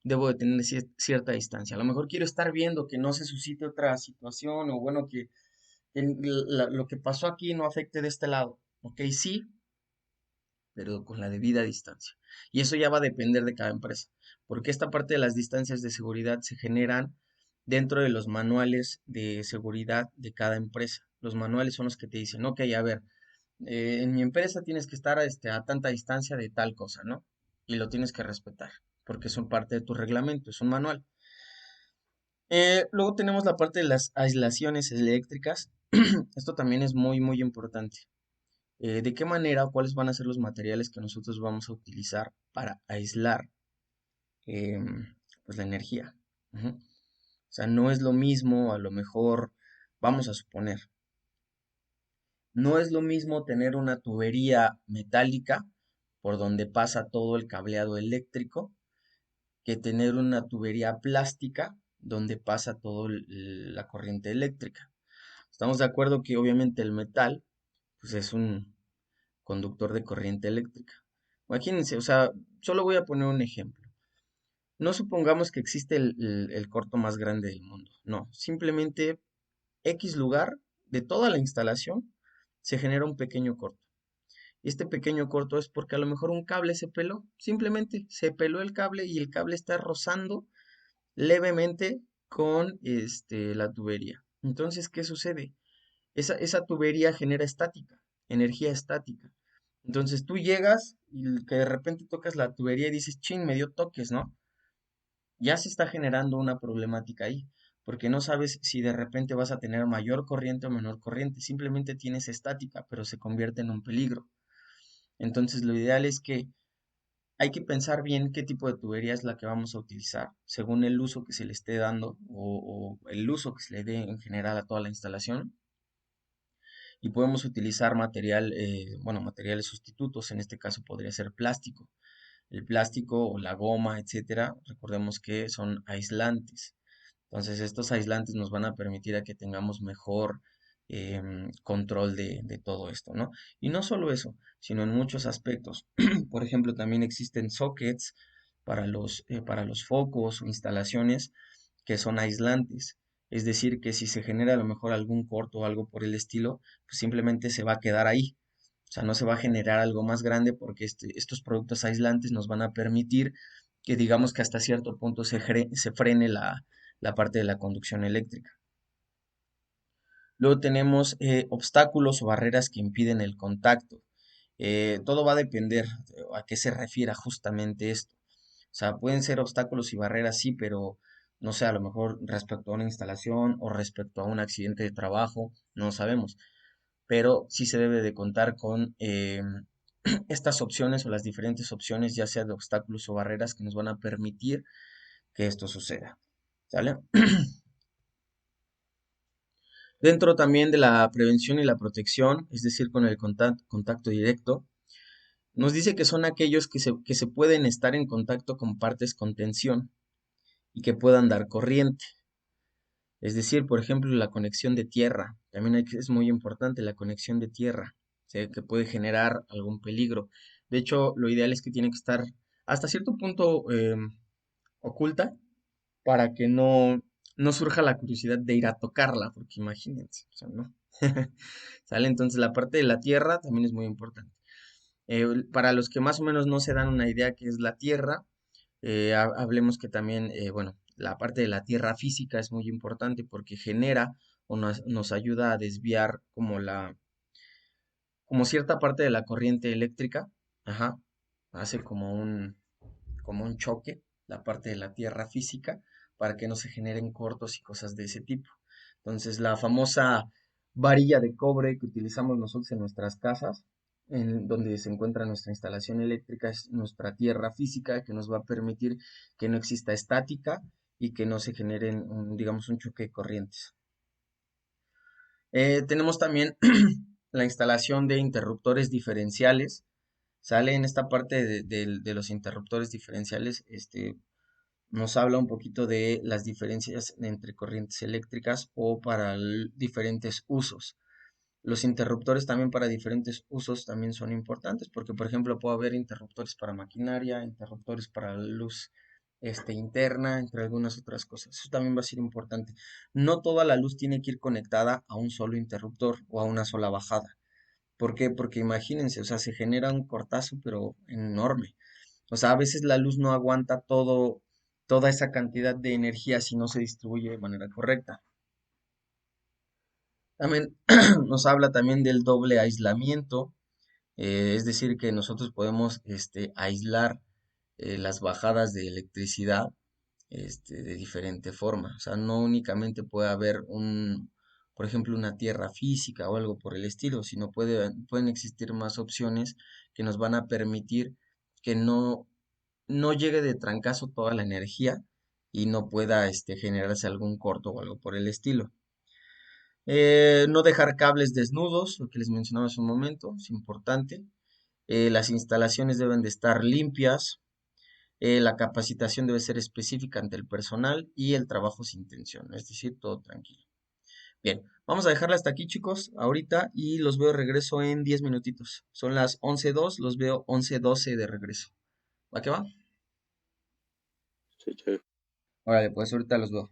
debo de tener cierta distancia. A lo mejor quiero estar viendo que no se suscite otra situación o bueno, que lo que pasó aquí no afecte de este lado. Ok, sí, pero con la debida distancia. Y eso ya va a depender de cada empresa, porque esta parte de las distancias de seguridad se generan dentro de los manuales de seguridad de cada empresa. Los manuales son los que te dicen, ok, a ver, en mi empresa tienes que estar a tanta distancia de tal cosa, ¿no? Y lo tienes que respetar, porque son parte de tu reglamento, es un manual. Luego tenemos la parte de las aislaciones eléctricas. Esto también es muy, muy importante. ¿De qué manera o cuáles van a ser los materiales que nosotros vamos a utilizar para aislar pues la energía? Ujú. O sea, no es lo mismo, a lo mejor, vamos a suponer, no es lo mismo tener una tubería metálica por donde pasa todo el cableado eléctrico que tener una tubería plástica donde pasa toda la corriente eléctrica. Estamos de acuerdo que obviamente el metal pues es un conductor de corriente eléctrica. Imagínense, o sea, solo voy a poner un ejemplo. No supongamos que existe el corto más grande del mundo. No, simplemente X lugar de toda la instalación se genera un pequeño corto. Y este pequeño corto es porque a lo mejor un cable se peló. Simplemente se peló el cable y el cable está rozando levemente con la tubería. Entonces, ¿qué sucede? Esa tubería genera estática, energía estática. Entonces tú llegas y que de repente tocas la tubería y dices, chin, me dio toques, ¿no? Ya se está generando una problemática ahí, porque no sabes si de repente vas a tener mayor corriente o menor corriente, simplemente tienes estática, pero se convierte en un peligro. Entonces lo ideal es que hay que pensar bien qué tipo de tubería es la que vamos a utilizar, según el uso que se le esté dando o el uso que se le dé en general a toda la instalación. Y podemos utilizar material, bueno, materiales sustitutos, en este caso podría ser plástico. El plástico o la goma, etcétera, recordemos que son aislantes. Entonces, estos aislantes nos van a permitir a que tengamos mejor control de todo esto, ¿no? Y no solo eso, sino en muchos aspectos. Por ejemplo, también existen sockets para los focos o instalaciones que son aislantes. Es decir, que si se genera a lo mejor algún corto o algo por el estilo, pues simplemente se va a quedar ahí. O sea, no se va a generar algo más grande porque estos productos aislantes nos van a permitir que digamos que hasta cierto punto se frene la parte de la conducción eléctrica. Luego tenemos obstáculos o barreras que impiden el contacto. Todo va a depender a qué se refiera justamente esto. O sea, pueden ser obstáculos y barreras, sí, pero no sé, a lo mejor respecto a una instalación o respecto a un accidente de trabajo, no sabemos. Pero sí se debe de contar con estas opciones o las diferentes opciones, ya sea de obstáculos o barreras, que nos van a permitir que esto suceda. ¿Sale? Dentro también de la prevención y la protección, es decir, con el contacto directo, nos dice que son aquellos que se pueden estar en contacto con partes con tensión y que puedan dar corriente. Es decir, por ejemplo, la conexión de tierra. También es muy importante la conexión de tierra, ¿sí? Que puede generar algún peligro. De hecho, lo ideal es que tiene que estar hasta cierto punto oculta para que no surja la curiosidad de ir a tocarla, porque imagínense, o sea, ¿no? ¿Sale? Entonces la parte de la tierra también es muy importante. Para los que más o menos no se dan una idea qué es la tierra, hablemos que también, bueno, la parte de la tierra física es muy importante porque genera o nos ayuda a desviar como cierta parte de la corriente eléctrica, ajá, hace como un choque, la parte de la tierra física, para que no se generen cortos y cosas de ese tipo. Entonces, la famosa varilla de cobre que utilizamos nosotros en nuestras casas, en donde se encuentra nuestra instalación eléctrica, es nuestra tierra física que nos va a permitir que no exista estática y que no se generen, digamos, un choque de corrientes. Tenemos también la instalación de interruptores diferenciales. Sale en esta parte de los interruptores diferenciales, nos habla un poquito de las diferencias entre corrientes eléctricas o para diferentes usos. Los interruptores también para diferentes usos también son importantes porque, por ejemplo, puede haber interruptores para maquinaria, interruptores para luz interna, entre algunas otras cosas. Eso también va a ser importante. No toda la luz tiene que ir conectada a un solo interruptor o a una sola bajada. ¿Por qué? Porque imagínense, o sea, se genera un cortazo, pero enorme. O sea, a veces la luz no aguanta toda esa cantidad de energía si no se distribuye de manera correcta. También nos habla también del doble aislamiento, es decir, que nosotros podemos aislar las bajadas de electricidad de diferente forma. O sea, no únicamente puede haber por ejemplo, una tierra física o algo por el estilo, sino pueden existir más opciones que nos van a permitir que no llegue de trancazo toda la energía y no pueda generarse algún corto o algo por el estilo. No dejar cables desnudos, lo que les mencionaba hace un momento, es importante. Las instalaciones deben de estar limpias. La capacitación debe ser específica ante el personal y el trabajo sin tensión, es decir, todo tranquilo. Bien, vamos a dejarla hasta aquí, chicos, ahorita y los veo de regreso en 10 minutitos. Son las 11:02, los veo 11:12 de regreso. ¿Va que va? Sí, chef. Órale, pues ahorita los veo.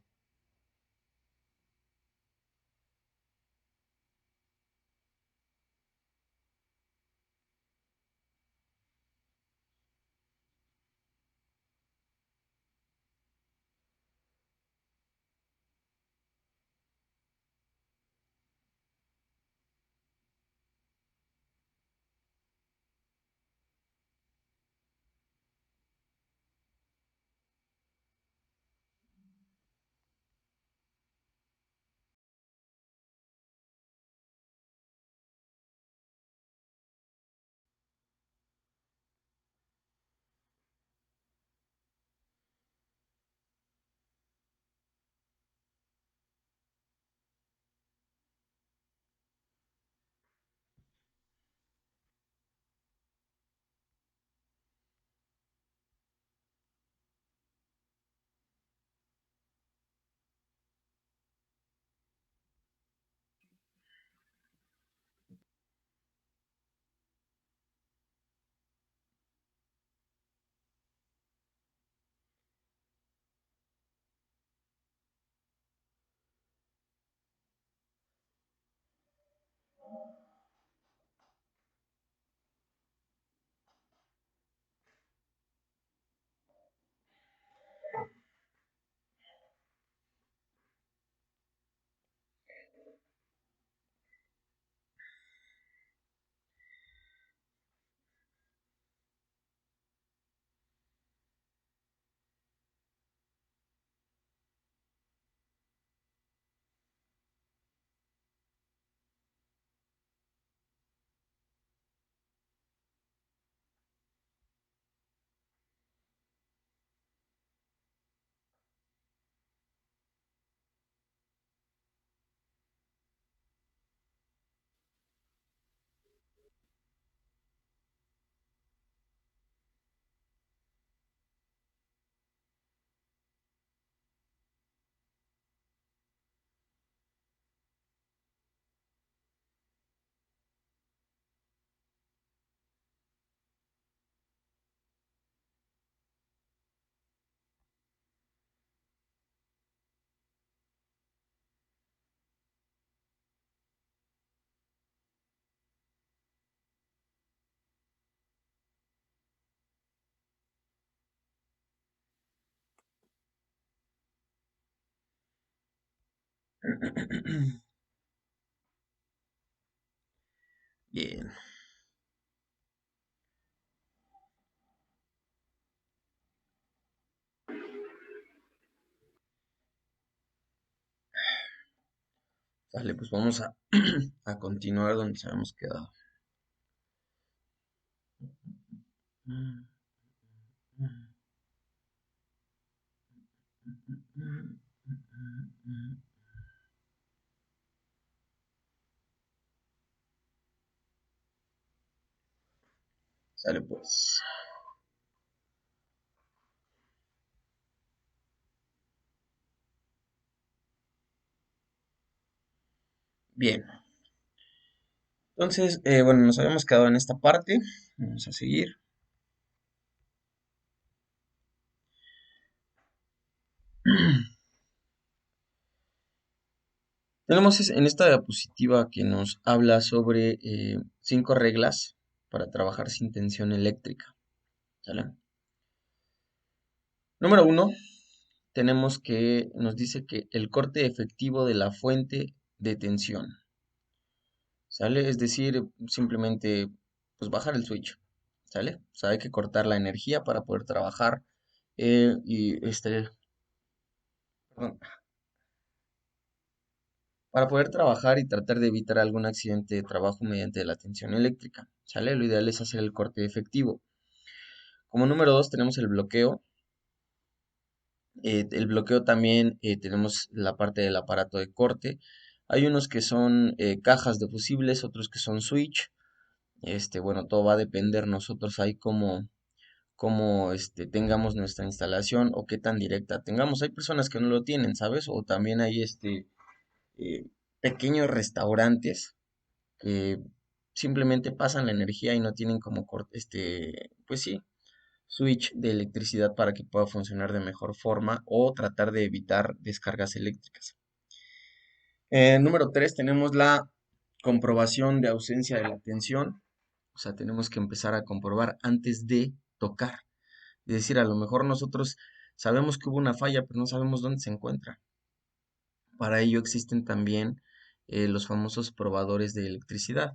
Bien, vale, pues vamos a, a continuar donde se habíamos quedado. Sale pues. Bien, entonces, bueno, nos habíamos quedado en esta parte. Vamos a seguir. Tenemos en esta diapositiva que nos habla sobre 5 reglas para trabajar sin tensión eléctrica. ¿Sale? Número 1, tenemos que, nos dice que el corte efectivo de la fuente de tensión. ¿Sale? Es decir, simplemente pues bajar el switch. ¿Sale? O sea, hay que cortar la energía para poder trabajar perdón, para poder trabajar y tratar de evitar algún accidente de trabajo mediante la tensión eléctrica. ¿Sale? Lo ideal es hacer el corte efectivo. Como número 2 tenemos el bloqueo. El bloqueo también tenemos la parte del aparato de corte. Hay unos que son cajas de fusibles, otros que son switch. Bueno, todo va a depender nosotros ahí como tengamos nuestra instalación o qué tan directa tengamos. Hay personas que no lo tienen, ¿sabes? O también hay eh, pequeños restaurantes que simplemente pasan la energía y no tienen como pues sí, switch de electricidad para que pueda funcionar de mejor forma o tratar de evitar descargas eléctricas. Número 3, tenemos la comprobación de ausencia de la tensión. O sea, tenemos que empezar a comprobar antes de tocar. Es decir, a lo mejor nosotros sabemos que hubo una falla, pero no sabemos dónde se encuentra. Para ello existen también los famosos probadores de electricidad.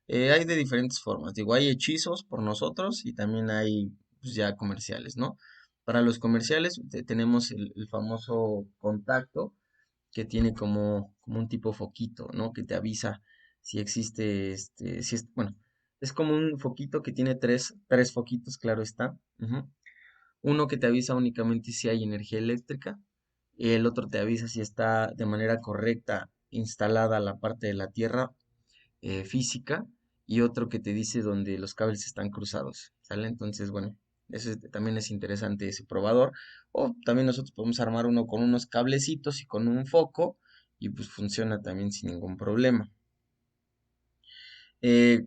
Hay de diferentes formas. Digo, hay hechizos por nosotros y también hay pues, ya comerciales, ¿no? Para los comerciales tenemos el famoso contacto que tiene como un tipo foquito, ¿no? Que te avisa si existe, si es, bueno, es como un foquito que tiene tres foquitos, claro está. Ujú. Uno que te avisa únicamente si hay energía eléctrica, y el otro te avisa si está de manera correcta instalada la parte de la tierra física, y otro que te dice donde los cables están cruzados, ¿sale? Entonces, bueno, también es interesante ese probador. O también nosotros podemos armar uno con unos cablecitos y con un foco y pues funciona también sin ningún problema.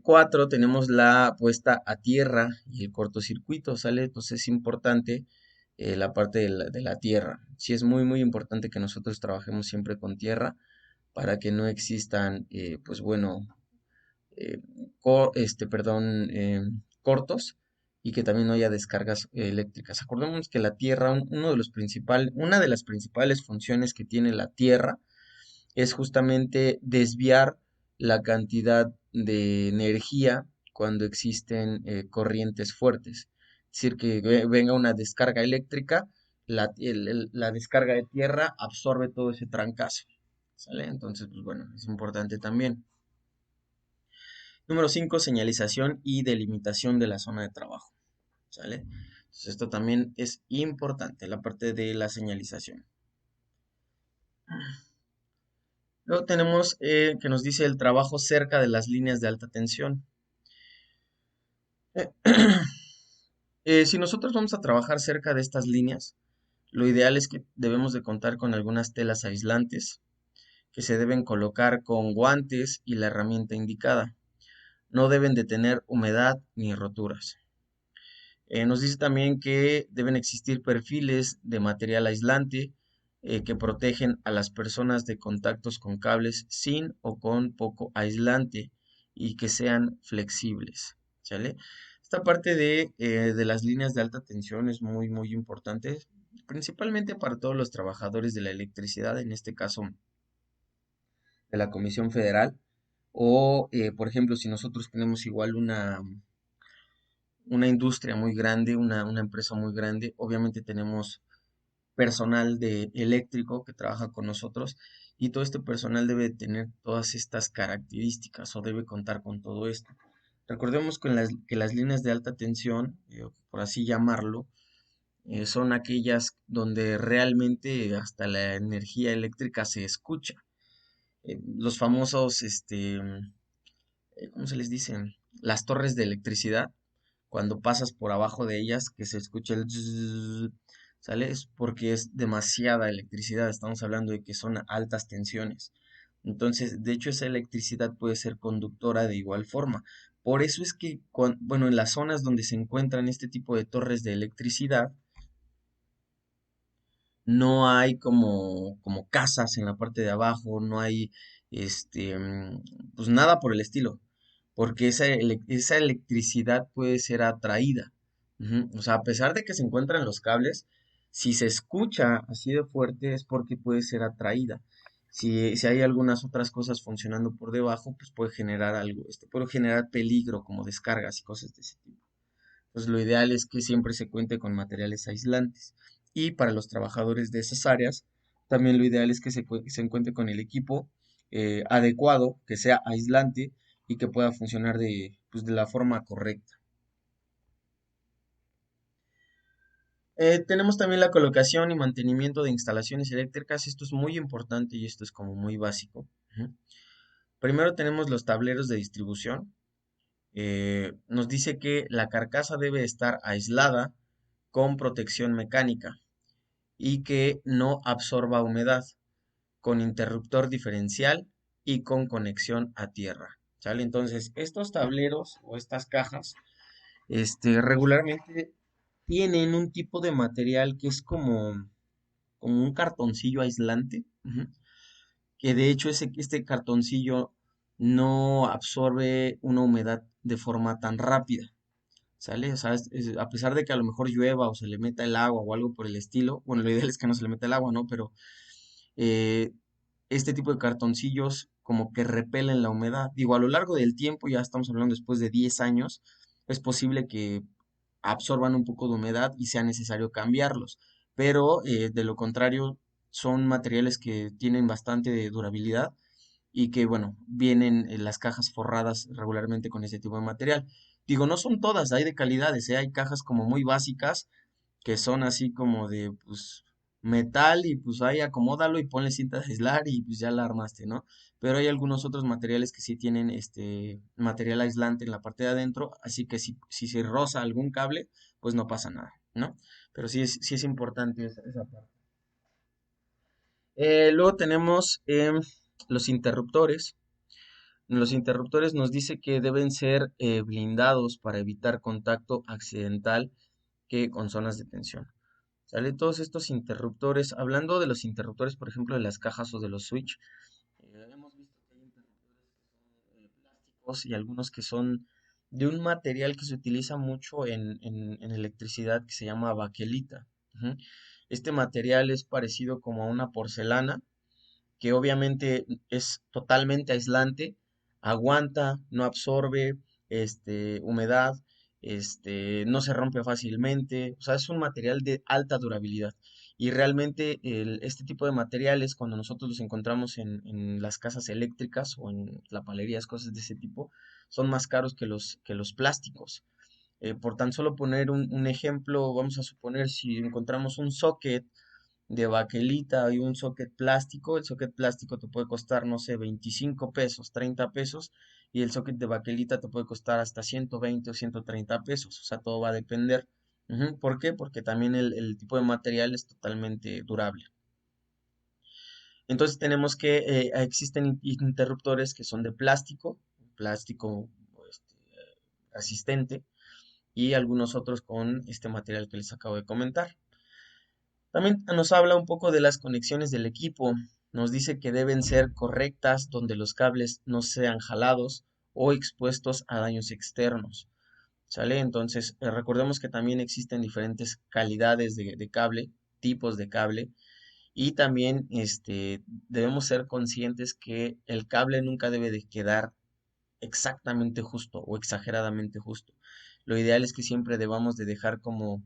4, tenemos la puesta a tierra y el cortocircuito, ¿sale? Entonces es importante la parte de la tierra. Sí es muy, muy importante que nosotros trabajemos siempre con tierra para que no existan, pues bueno, eh, perdón, cortos y que también no haya descargas eléctricas. Acordemos que la tierra, una de las principales funciones que tiene la tierra es justamente desviar la cantidad de energía cuando existen corrientes fuertes. Es decir, que venga una descarga eléctrica, la descarga de tierra absorbe todo ese trancazo. ¿Sale? Entonces, pues bueno, es importante también. Número 5, señalización y delimitación de la zona de trabajo. ¿Sale? Entonces, esto también es importante, la parte de la señalización. Luego tenemos que nos dice el trabajo cerca de las líneas de alta tensión. Eh, si nosotros vamos a trabajar cerca de estas líneas, lo ideal es que debemos de contar con algunas telas aislantes que se deben colocar con guantes y la herramienta indicada. No deben de tener humedad ni roturas. Nos dice también que deben existir perfiles de material aislante que protegen a las personas de contactos con cables sin o con poco aislante y que sean flexibles. ¿Sale? Esta parte de las líneas de alta tensión es muy, muy importante, principalmente para todos los trabajadores de la electricidad, en este caso de la Comisión Federal. O, por ejemplo, si nosotros tenemos igual una industria muy grande, una empresa muy grande. Obviamente tenemos personal de eléctrico que trabaja con nosotros y todo este personal debe tener todas estas características o debe contar con todo esto. Recordemos que las líneas de alta tensión, por así llamarlo, son aquellas donde realmente hasta la energía eléctrica se escucha. Los famosos, ¿cómo se les dice? Las torres de electricidad cuando pasas por abajo de ellas, que se escucha el zzzz, ¿sale? Es porque es demasiada electricidad, estamos hablando de que son altas tensiones. Entonces, de hecho, esa electricidad puede ser conductora de igual forma. Por eso es que, bueno, en las zonas donde se encuentran este tipo de torres de electricidad, no hay como casas en la parte de abajo, no hay, pues nada por el estilo, porque esa electricidad puede ser atraída. Ujú. O sea, a pesar de que se encuentran los cables, si se escucha así de fuerte es porque puede ser atraída. Si hay algunas otras cosas funcionando por debajo, pues puede generar algo, puede generar peligro como descargas y cosas de ese tipo. Pues lo ideal es que siempre se cuente con materiales aislantes. Y para los trabajadores de esas áreas, también lo ideal es que se encuentre con el equipo adecuado, que sea aislante y que pueda funcionar pues, de la forma correcta. Tenemos también la colocación y mantenimiento de instalaciones eléctricas. Esto es muy importante y esto es como muy básico. Ujú. Primero tenemos los tableros de distribución. Nos dice que la carcasa debe estar aislada con protección mecánica y que no absorba humedad, con interruptor diferencial y con conexión a tierra. ¿Sale? Entonces, estos tableros o estas cajas, regularmente tienen un tipo de material que es como un cartoncillo aislante, que de hecho este cartoncillo no absorbe una humedad de forma tan rápida. ¿Sale? O sea, a pesar de que a lo mejor llueva o se le meta el agua o algo por el estilo, bueno, lo ideal es que no se le meta el agua, ¿no? Pero eh, este tipo de cartoncillos como que repelen la humedad. Digo, a lo largo del tiempo, ya estamos hablando después de 10 años, es posible que absorban un poco de humedad y sea necesario cambiarlos. Pero de lo contrario, son materiales que tienen bastante durabilidad y que, bueno, vienen en las cajas forradas regularmente con este tipo de material. Digo, no son todas, hay de calidades, ¿eh? Hay cajas como muy básicas que son así como de, pues, metal y pues ahí acomódalo y ponle cinta de aislar y pues ya la armaste, ¿no? Pero hay algunos otros materiales que sí tienen este material aislante en la parte de adentro, así que si se roza algún cable, pues no pasa nada, ¿no? Pero sí es importante esa parte. Luego tenemos los interruptores. Los interruptores nos dice que deben ser blindados para evitar contacto accidental que con zonas de tensión. ¿Sale? Todos estos interruptores, hablando de los interruptores, por ejemplo, de las cajas o de los switch, hemos visto que hay interruptores que son plásticos y algunos que son de un material que se utiliza mucho en electricidad que se llama baquelita. Ujú. Este material es parecido como a una porcelana que obviamente es totalmente aislante, aguanta, no absorbe humedad, no se rompe fácilmente, o sea, es un material de alta durabilidad. Y realmente este tipo de materiales, cuando nosotros los encontramos en las casas eléctricas o en lapalerías, cosas de ese tipo, son más caros que los plásticos. Por tan solo poner un ejemplo, vamos a suponer si encontramos un socket de baquelita y un socket plástico. El socket plástico te puede costar, no sé, 25 pesos, 30 pesos, y el socket de baquelita te puede costar hasta 120 o 130 pesos. O sea, todo va a depender. ¿Por qué? Porque también el tipo de material es totalmente durable. Entonces tenemos que existen interruptores que son de plástico, plástico este, resistente, y algunos otros con este material que les acabo de comentar. También nos habla un poco de las conexiones del equipo. Nos dice que deben ser correctas donde los cables no sean jalados o expuestos a daños externos. ¿Sale? Entonces, recordemos que también existen diferentes calidades de cable, tipos de cable, y también debemos ser conscientes que el cable nunca debe de quedar exactamente justo o exageradamente justo. Lo ideal es que siempre debamos de dejar como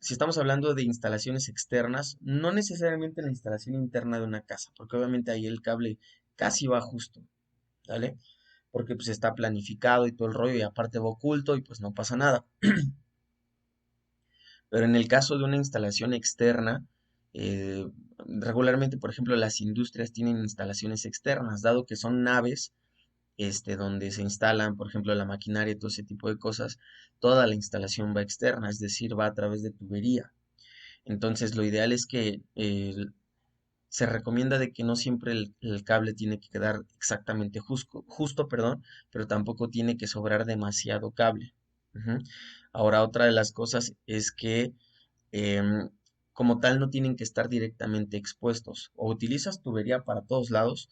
si estamos hablando de instalaciones externas, no necesariamente la instalación interna de una casa, porque obviamente ahí el cable casi va justo, ¿vale? Porque pues está planificado y todo el rollo y aparte va oculto y pues no pasa nada. Pero en el caso de una instalación externa, regularmente, por ejemplo, las industrias tienen instalaciones externas, dado que son naves, donde se instalan, por ejemplo, la maquinaria y todo ese tipo de cosas, toda la instalación va externa, es decir, va a través de tubería. Entonces, lo ideal es que se recomienda de que no siempre el cable tiene que quedar exactamente justo, perdón, pero tampoco tiene que sobrar demasiado cable. Ujú. Ahora, otra de las cosas es que em, como tal no tienen que estar directamente expuestos. O utilizas tubería para todos lados,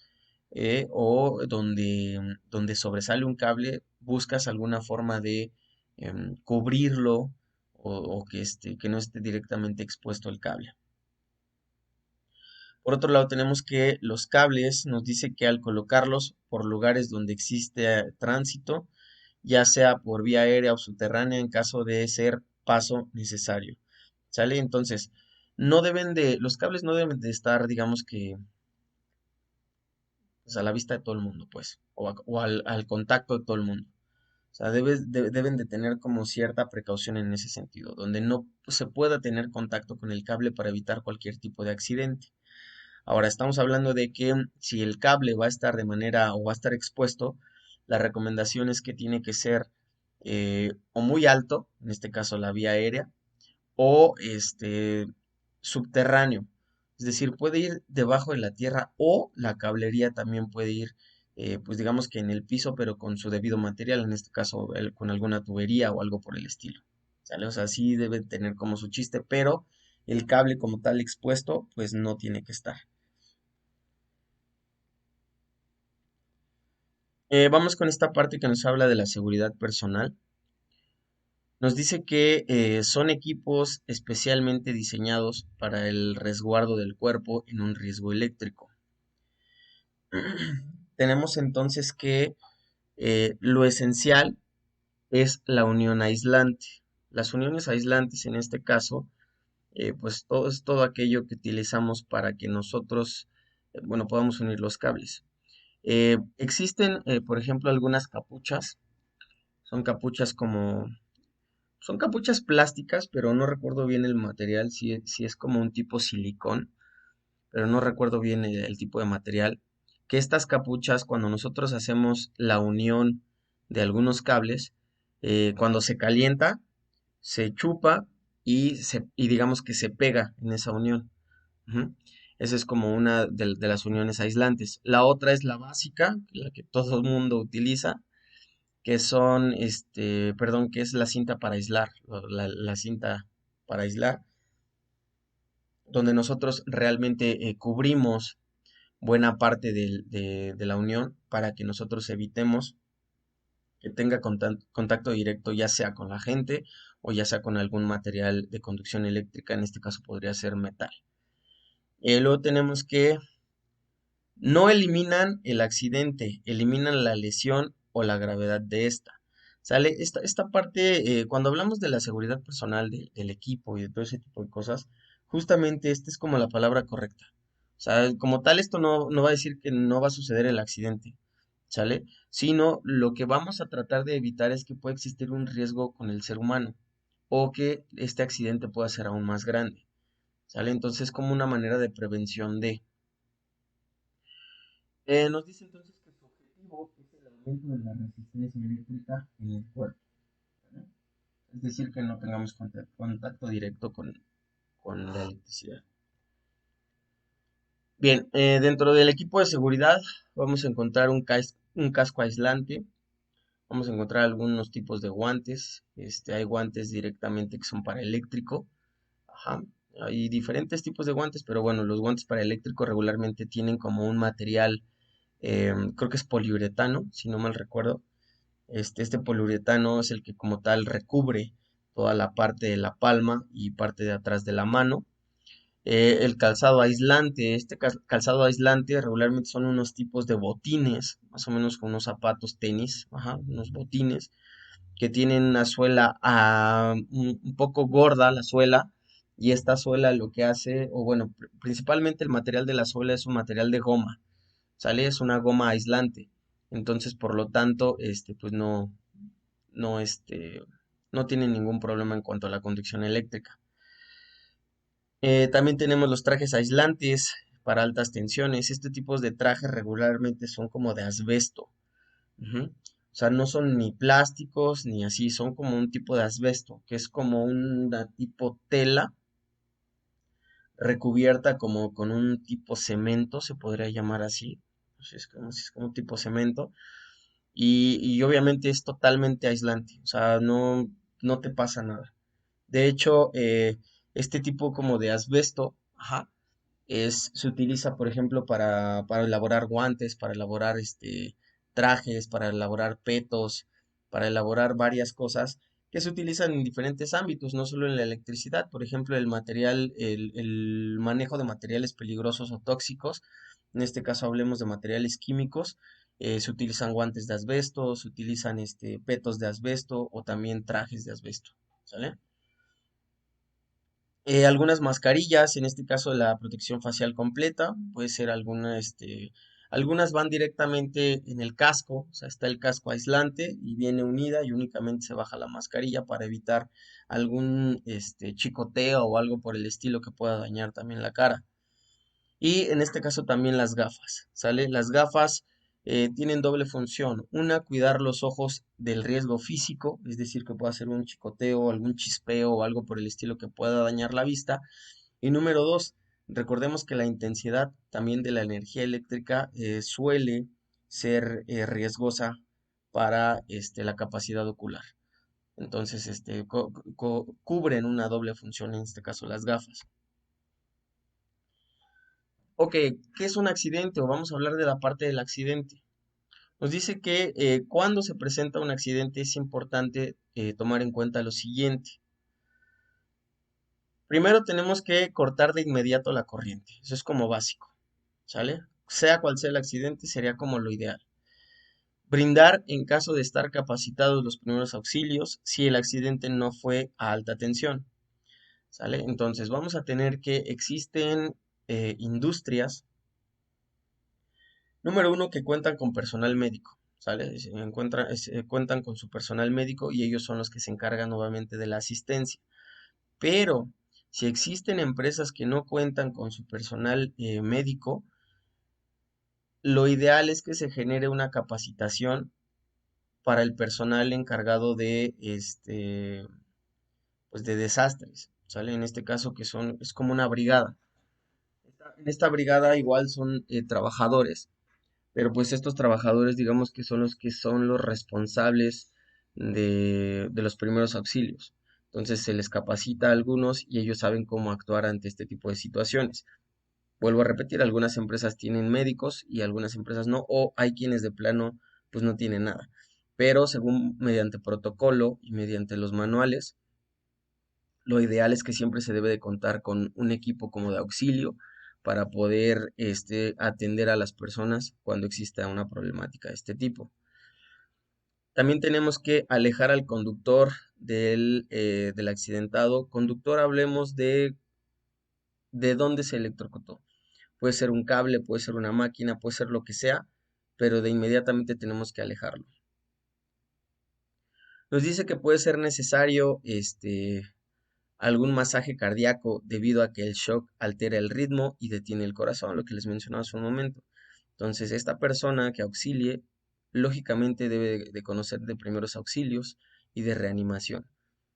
o donde sobresale un cable, buscas alguna forma de cubrirlo o que no esté directamente expuesto el cable. Por otro lado, tenemos que los cables nos dice que al colocarlos por lugares donde existe tránsito, ya sea por vía aérea o subterránea, en caso de ser paso necesario. ¿Sale? Entonces, los cables no deben de estar, digamos que, pues, a la vista de todo el mundo, pues, o al contacto de todo el mundo. O sea, deben de tener como cierta precaución en ese sentido, donde no se pueda tener contacto con el cable para evitar cualquier tipo de accidente. Ahora estamos hablando de que si el cable va a estar de manera o va a estar expuesto, la recomendación es que tiene que ser o muy alto, en este caso la vía aérea, o subterráneo. Es decir, puede ir debajo de la tierra o la cablería también puede ir pues digamos que en el piso, pero con su debido material, en este caso con alguna tubería o algo por el estilo. ¿Sale? O sea, sí debe tener como su chiste, pero el cable como tal expuesto, pues no tiene que estar. Vamos con esta parte que nos habla de la seguridad personal. Nos dice que son equipos especialmente diseñados para el resguardo del cuerpo en un riesgo eléctrico. Tenemos entonces que lo esencial es la unión aislante. Las uniones aislantes en este caso, pues todo es todo aquello que utilizamos para que nosotros, bueno, podamos unir los cables. Existen, por ejemplo, algunas capuchas. Son capuchas como Son capuchas plásticas, pero no recuerdo bien el material, si es como un tipo silicón, pero no recuerdo bien el tipo de material. Que estas capuchas, cuando nosotros hacemos la unión de algunos cables, cuando se calienta, se chupa y digamos que se pega en esa unión. Ujú. Esa es como una de las uniones aislantes. La otra es la básica, la que todo el mundo utiliza, que son, perdón, que es la cinta para aislar, la cinta para aislar, donde nosotros realmente cubrimos buena parte de la unión para que nosotros evitemos que tenga contacto directo ya sea con la gente o ya sea con algún material de conducción eléctrica, en este caso podría ser metal. Luego tenemos que no eliminan el accidente, eliminan la lesión o la gravedad de esta. ¿Sale? Esta parte, cuando hablamos de la seguridad personal del equipo y de todo ese tipo de cosas, justamente esta es como la palabra correcta. O sea, como tal, esto no va a decir que no va a suceder el accidente, ¿sale? Sino lo que vamos a tratar de evitar es que pueda existir un riesgo con el ser humano o que este accidente pueda ser aún más grande, ¿sale? Entonces, como una manera de prevención de... nos dice entonces que su objetivo es el aumento de la resistencia eléctrica en el cuerpo, ¿vale? Es decir, que no tengamos contacto directo con la electricidad. Bien, dentro del equipo de seguridad vamos a encontrar un casco aislante, vamos a encontrar algunos tipos de guantes, hay guantes directamente que son para eléctrico, ajá. Hay diferentes tipos de guantes, pero bueno, los guantes para eléctrico regularmente tienen como un material, creo que es poliuretano, si no mal recuerdo. Este poliuretano es el que como tal recubre toda la parte de la palma y parte de atrás de la mano. El calzado aislante, calzado aislante regularmente son unos tipos de botines, más o menos con unos zapatos tenis, ajá, unos botines que tienen una suela un poco gorda, la suela, y esta suela lo que hace, o bueno, principalmente el material de la suela es un material de goma, ¿sale? Es una goma aislante. Entonces, por lo tanto, pues no, no tiene ningún problema en cuanto a la conducción eléctrica. También tenemos los trajes aislantes para altas tensiones. Este tipo de trajes regularmente son como de asbesto. Ujú. O sea, no son ni plásticos ni así, son como un tipo de asbesto, que es como una tipo tela recubierta como con un tipo cemento, se podría llamar así. Pues es como un tipo cemento. Y obviamente es totalmente aislante, o sea, no te pasa nada. De hecho, este tipo como de asbesto, ajá, se utiliza, por ejemplo, para elaborar guantes, para elaborar trajes, para elaborar petos, para elaborar varias cosas que se utilizan en diferentes ámbitos, no solo en la electricidad. Por ejemplo, el manejo de materiales peligrosos o tóxicos, en este caso hablemos de materiales químicos, se utilizan guantes de asbesto, se utilizan petos de asbesto o también trajes de asbesto, ¿sale? Algunas mascarillas, en este caso la protección facial completa, puede ser algunas van directamente en el casco, o sea, está el casco aislante y viene unida y únicamente se baja la mascarilla para evitar algún chicoteo o algo por el estilo que pueda dañar también la cara. Y en este caso también las gafas, ¿sale? Las gafas tienen doble función. Una, cuidar los ojos del riesgo físico, es decir, que pueda ser un chicoteo, algún chispeo o algo por el estilo que pueda dañar la vista. Y número dos, recordemos que la intensidad también de la energía eléctrica suele ser riesgosa para la capacidad ocular. Entonces, cubren una doble función, en este caso las gafas. Ok, ¿qué es un accidente? O vamos a hablar de la parte del accidente. Nos dice que cuando se presenta un accidente es importante tomar en cuenta lo siguiente. Primero tenemos que cortar de inmediato la corriente. Eso es como básico, ¿sale? Sea cual sea el accidente, sería como lo ideal. Brindar en caso de estar capacitados los primeros auxilios si el accidente no fue a alta tensión, ¿sale? Entonces vamos a tener que existen industrias, número uno, que cuentan con personal médico, ¿sale? Cuentan con su personal médico y ellos son los que se encargan nuevamente de la asistencia. Pero si existen empresas que no cuentan con su personal médico, lo ideal es que se genere una capacitación para el personal encargado de pues de desastres, ¿sale? En este caso es como una brigada. En esta brigada igual son trabajadores, pero pues estos trabajadores digamos que son los responsables de los primeros auxilios. Entonces se les capacita a algunos y ellos saben cómo actuar ante este tipo de situaciones. Vuelvo a repetir, algunas empresas tienen médicos y algunas empresas no, o hay quienes de plano pues no tienen nada. Pero según mediante protocolo y mediante los manuales, lo ideal es que siempre se debe de contar con un equipo como de auxilio para poder atender a las personas cuando exista una problemática de este tipo. También tenemos que alejar al conductor del accidentado. Conductor, hablemos de dónde se electrocutó. Puede ser un cable, puede ser una máquina, puede ser lo que sea, pero de inmediatamente tenemos que alejarlo. Nos dice que puede ser necesario algún masaje cardíaco debido a que el shock altera el ritmo y detiene el corazón, lo que les mencionaba hace un momento. Entonces, esta persona que auxilie, lógicamente debe de conocer de primeros auxilios y de reanimación,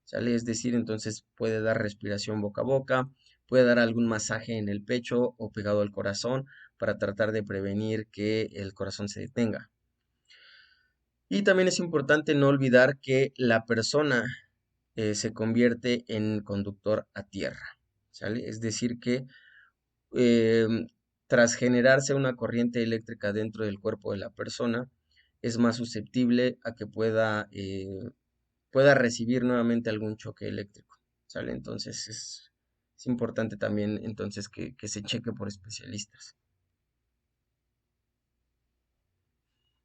¿sale? Es decir, entonces puede dar respiración boca a boca, puede dar algún masaje en el pecho o pegado al corazón para tratar de prevenir que el corazón se detenga. Y también es importante no olvidar que la persona se convierte en conductor a tierra, ¿sale? Es decir, que em, tras generarse una corriente eléctrica dentro del cuerpo de la persona, es más susceptible a que pueda recibir nuevamente algún choque eléctrico, ¿sale? Entonces es importante también entonces que se cheque por especialistas.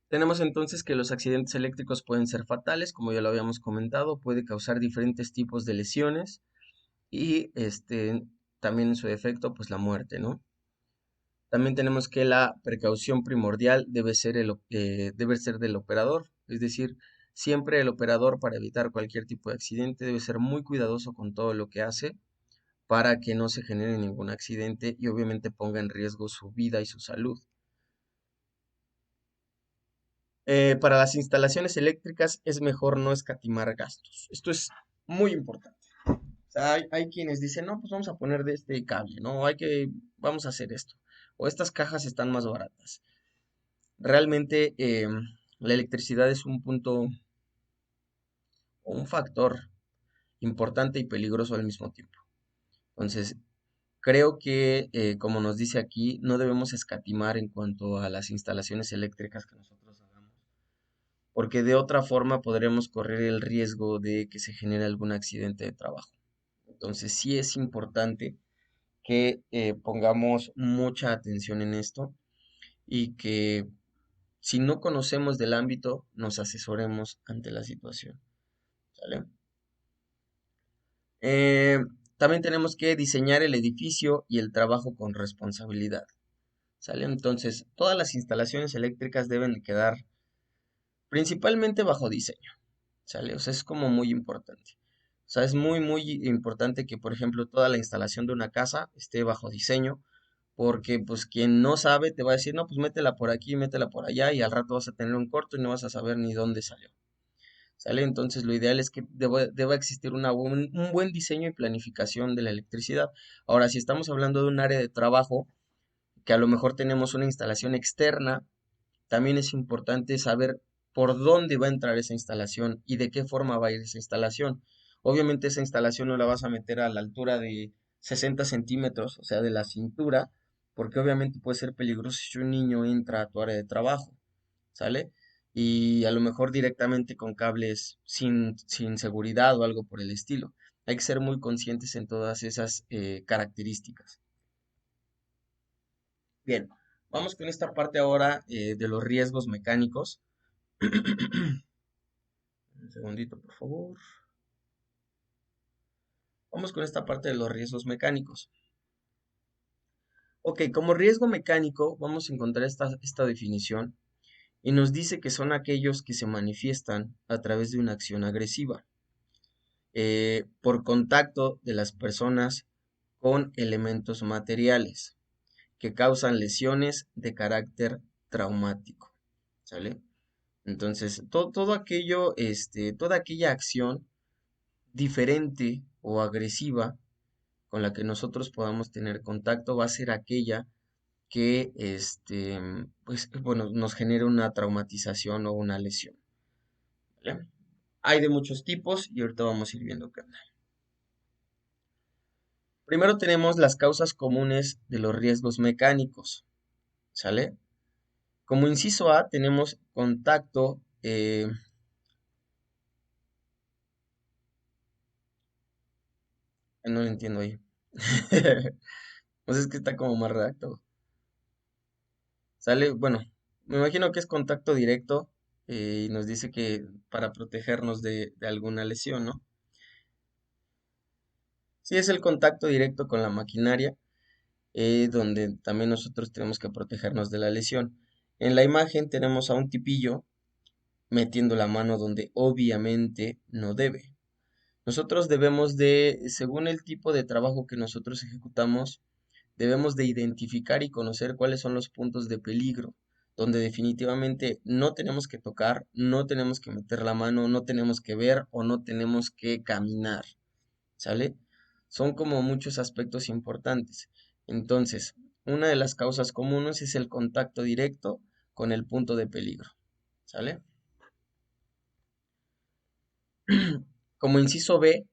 Tenemos entonces que los accidentes eléctricos pueden ser fatales, como ya lo habíamos comentado, puede causar diferentes tipos de lesiones y también en su defecto, pues la muerte, ¿no? También tenemos que la precaución primordial debe ser del operador, es decir, siempre el operador para evitar cualquier tipo de accidente debe ser muy cuidadoso con todo lo que hace para que no se genere ningún accidente y obviamente ponga en riesgo su vida y su salud. Para las instalaciones eléctricas es mejor no escatimar gastos. Esto es muy importante. O sea, hay quienes dicen, no, pues vamos a poner de este cable, no, vamos a hacer esto. O estas cajas están más baratas. Realmente la electricidad es un punto o un factor importante y peligroso al mismo tiempo. Entonces, creo que, como nos dice aquí, no debemos escatimar en cuanto a las instalaciones eléctricas que nosotros hagamos, porque de otra forma podremos correr el riesgo de que se genere algún accidente de trabajo. Entonces, sí es importante que pongamos mucha atención en esto y que si no conocemos del ámbito, nos asesoremos ante la situación, ¿sale? Eh, También tenemos que diseñar el edificio y el trabajo con responsabilidad, ¿sale? Entonces, todas las instalaciones eléctricas deben de quedar principalmente bajo diseño, ¿sale? O sea, es como muy importante. O sea, es muy, muy importante que, por ejemplo, toda la instalación de una casa esté bajo diseño, porque pues quien no sabe te va a decir, no, pues métela por aquí, métela por allá, y al rato vas a tener un corto y no vas a saber ni dónde salió. ¿Sale? Entonces lo ideal es que deba existir un buen diseño y planificación de la electricidad. Ahora, si estamos hablando de un área de trabajo, que a lo mejor tenemos una instalación externa, también es importante saber por dónde va a entrar esa instalación y de qué forma va a ir esa instalación. Obviamente esa instalación no la vas a meter a la altura de 60 centímetros, o sea, de la cintura, porque obviamente puede ser peligroso si un niño entra a tu área de trabajo, ¿sale? Y a lo mejor directamente con cables sin seguridad o algo por el estilo. Hay que ser muy conscientes en todas esas características. Bien, vamos con esta parte ahora de los riesgos mecánicos. Un segundito, por favor. Vamos con esta parte de los riesgos mecánicos. Ok, como riesgo mecánico vamos a encontrar esta definición y nos dice que son aquellos que se manifiestan a través de una acción agresiva, por contacto de las personas con elementos materiales que causan lesiones de carácter traumático, ¿sale? Entonces, todo aquello, toda aquella acción diferente o agresiva con la que nosotros podamos tener contacto va a ser aquella que, pues, bueno, nos genere una traumatización o una lesión, ¿vale? Hay de muchos tipos y ahorita vamos a ir viendo qué onda. Primero tenemos las causas comunes de los riesgos mecánicos, ¿sale? Como inciso A tenemos contacto, no lo entiendo ahí. Pues es que está como más redactado. Sale, bueno, me imagino que es contacto directo y nos dice que para protegernos de alguna lesión, ¿no? Sí, es el contacto directo con la maquinaria, donde también nosotros tenemos que protegernos de la lesión. En la imagen tenemos a un tipillo metiendo la mano donde obviamente no debe. Nosotros debemos de, según el tipo de trabajo que nosotros ejecutamos, debemos de identificar y conocer cuáles son los puntos de peligro, donde definitivamente no tenemos que tocar, no tenemos que meter la mano, no tenemos que ver o no tenemos que caminar, ¿sale? Son como muchos aspectos importantes. Entonces, una de las causas comunes es el contacto directo con el punto de peligro, ¿sale? Como inciso B,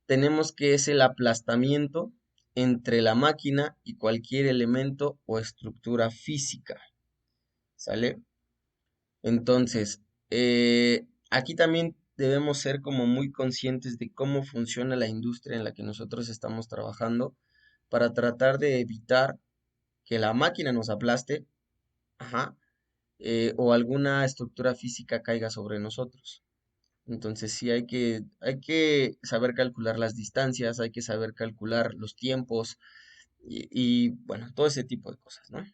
tenemos que es el aplastamiento entre la máquina y cualquier elemento o estructura física, ¿sale? Entonces, aquí también debemos ser como muy conscientes de cómo funciona la industria en la que nosotros estamos trabajando para tratar de evitar que la máquina nos aplaste, ajá, o alguna estructura física caiga sobre nosotros. Entonces sí hay que saber calcular las distancias, hay que saber calcular los tiempos y bueno, todo ese tipo de cosas, ¿no?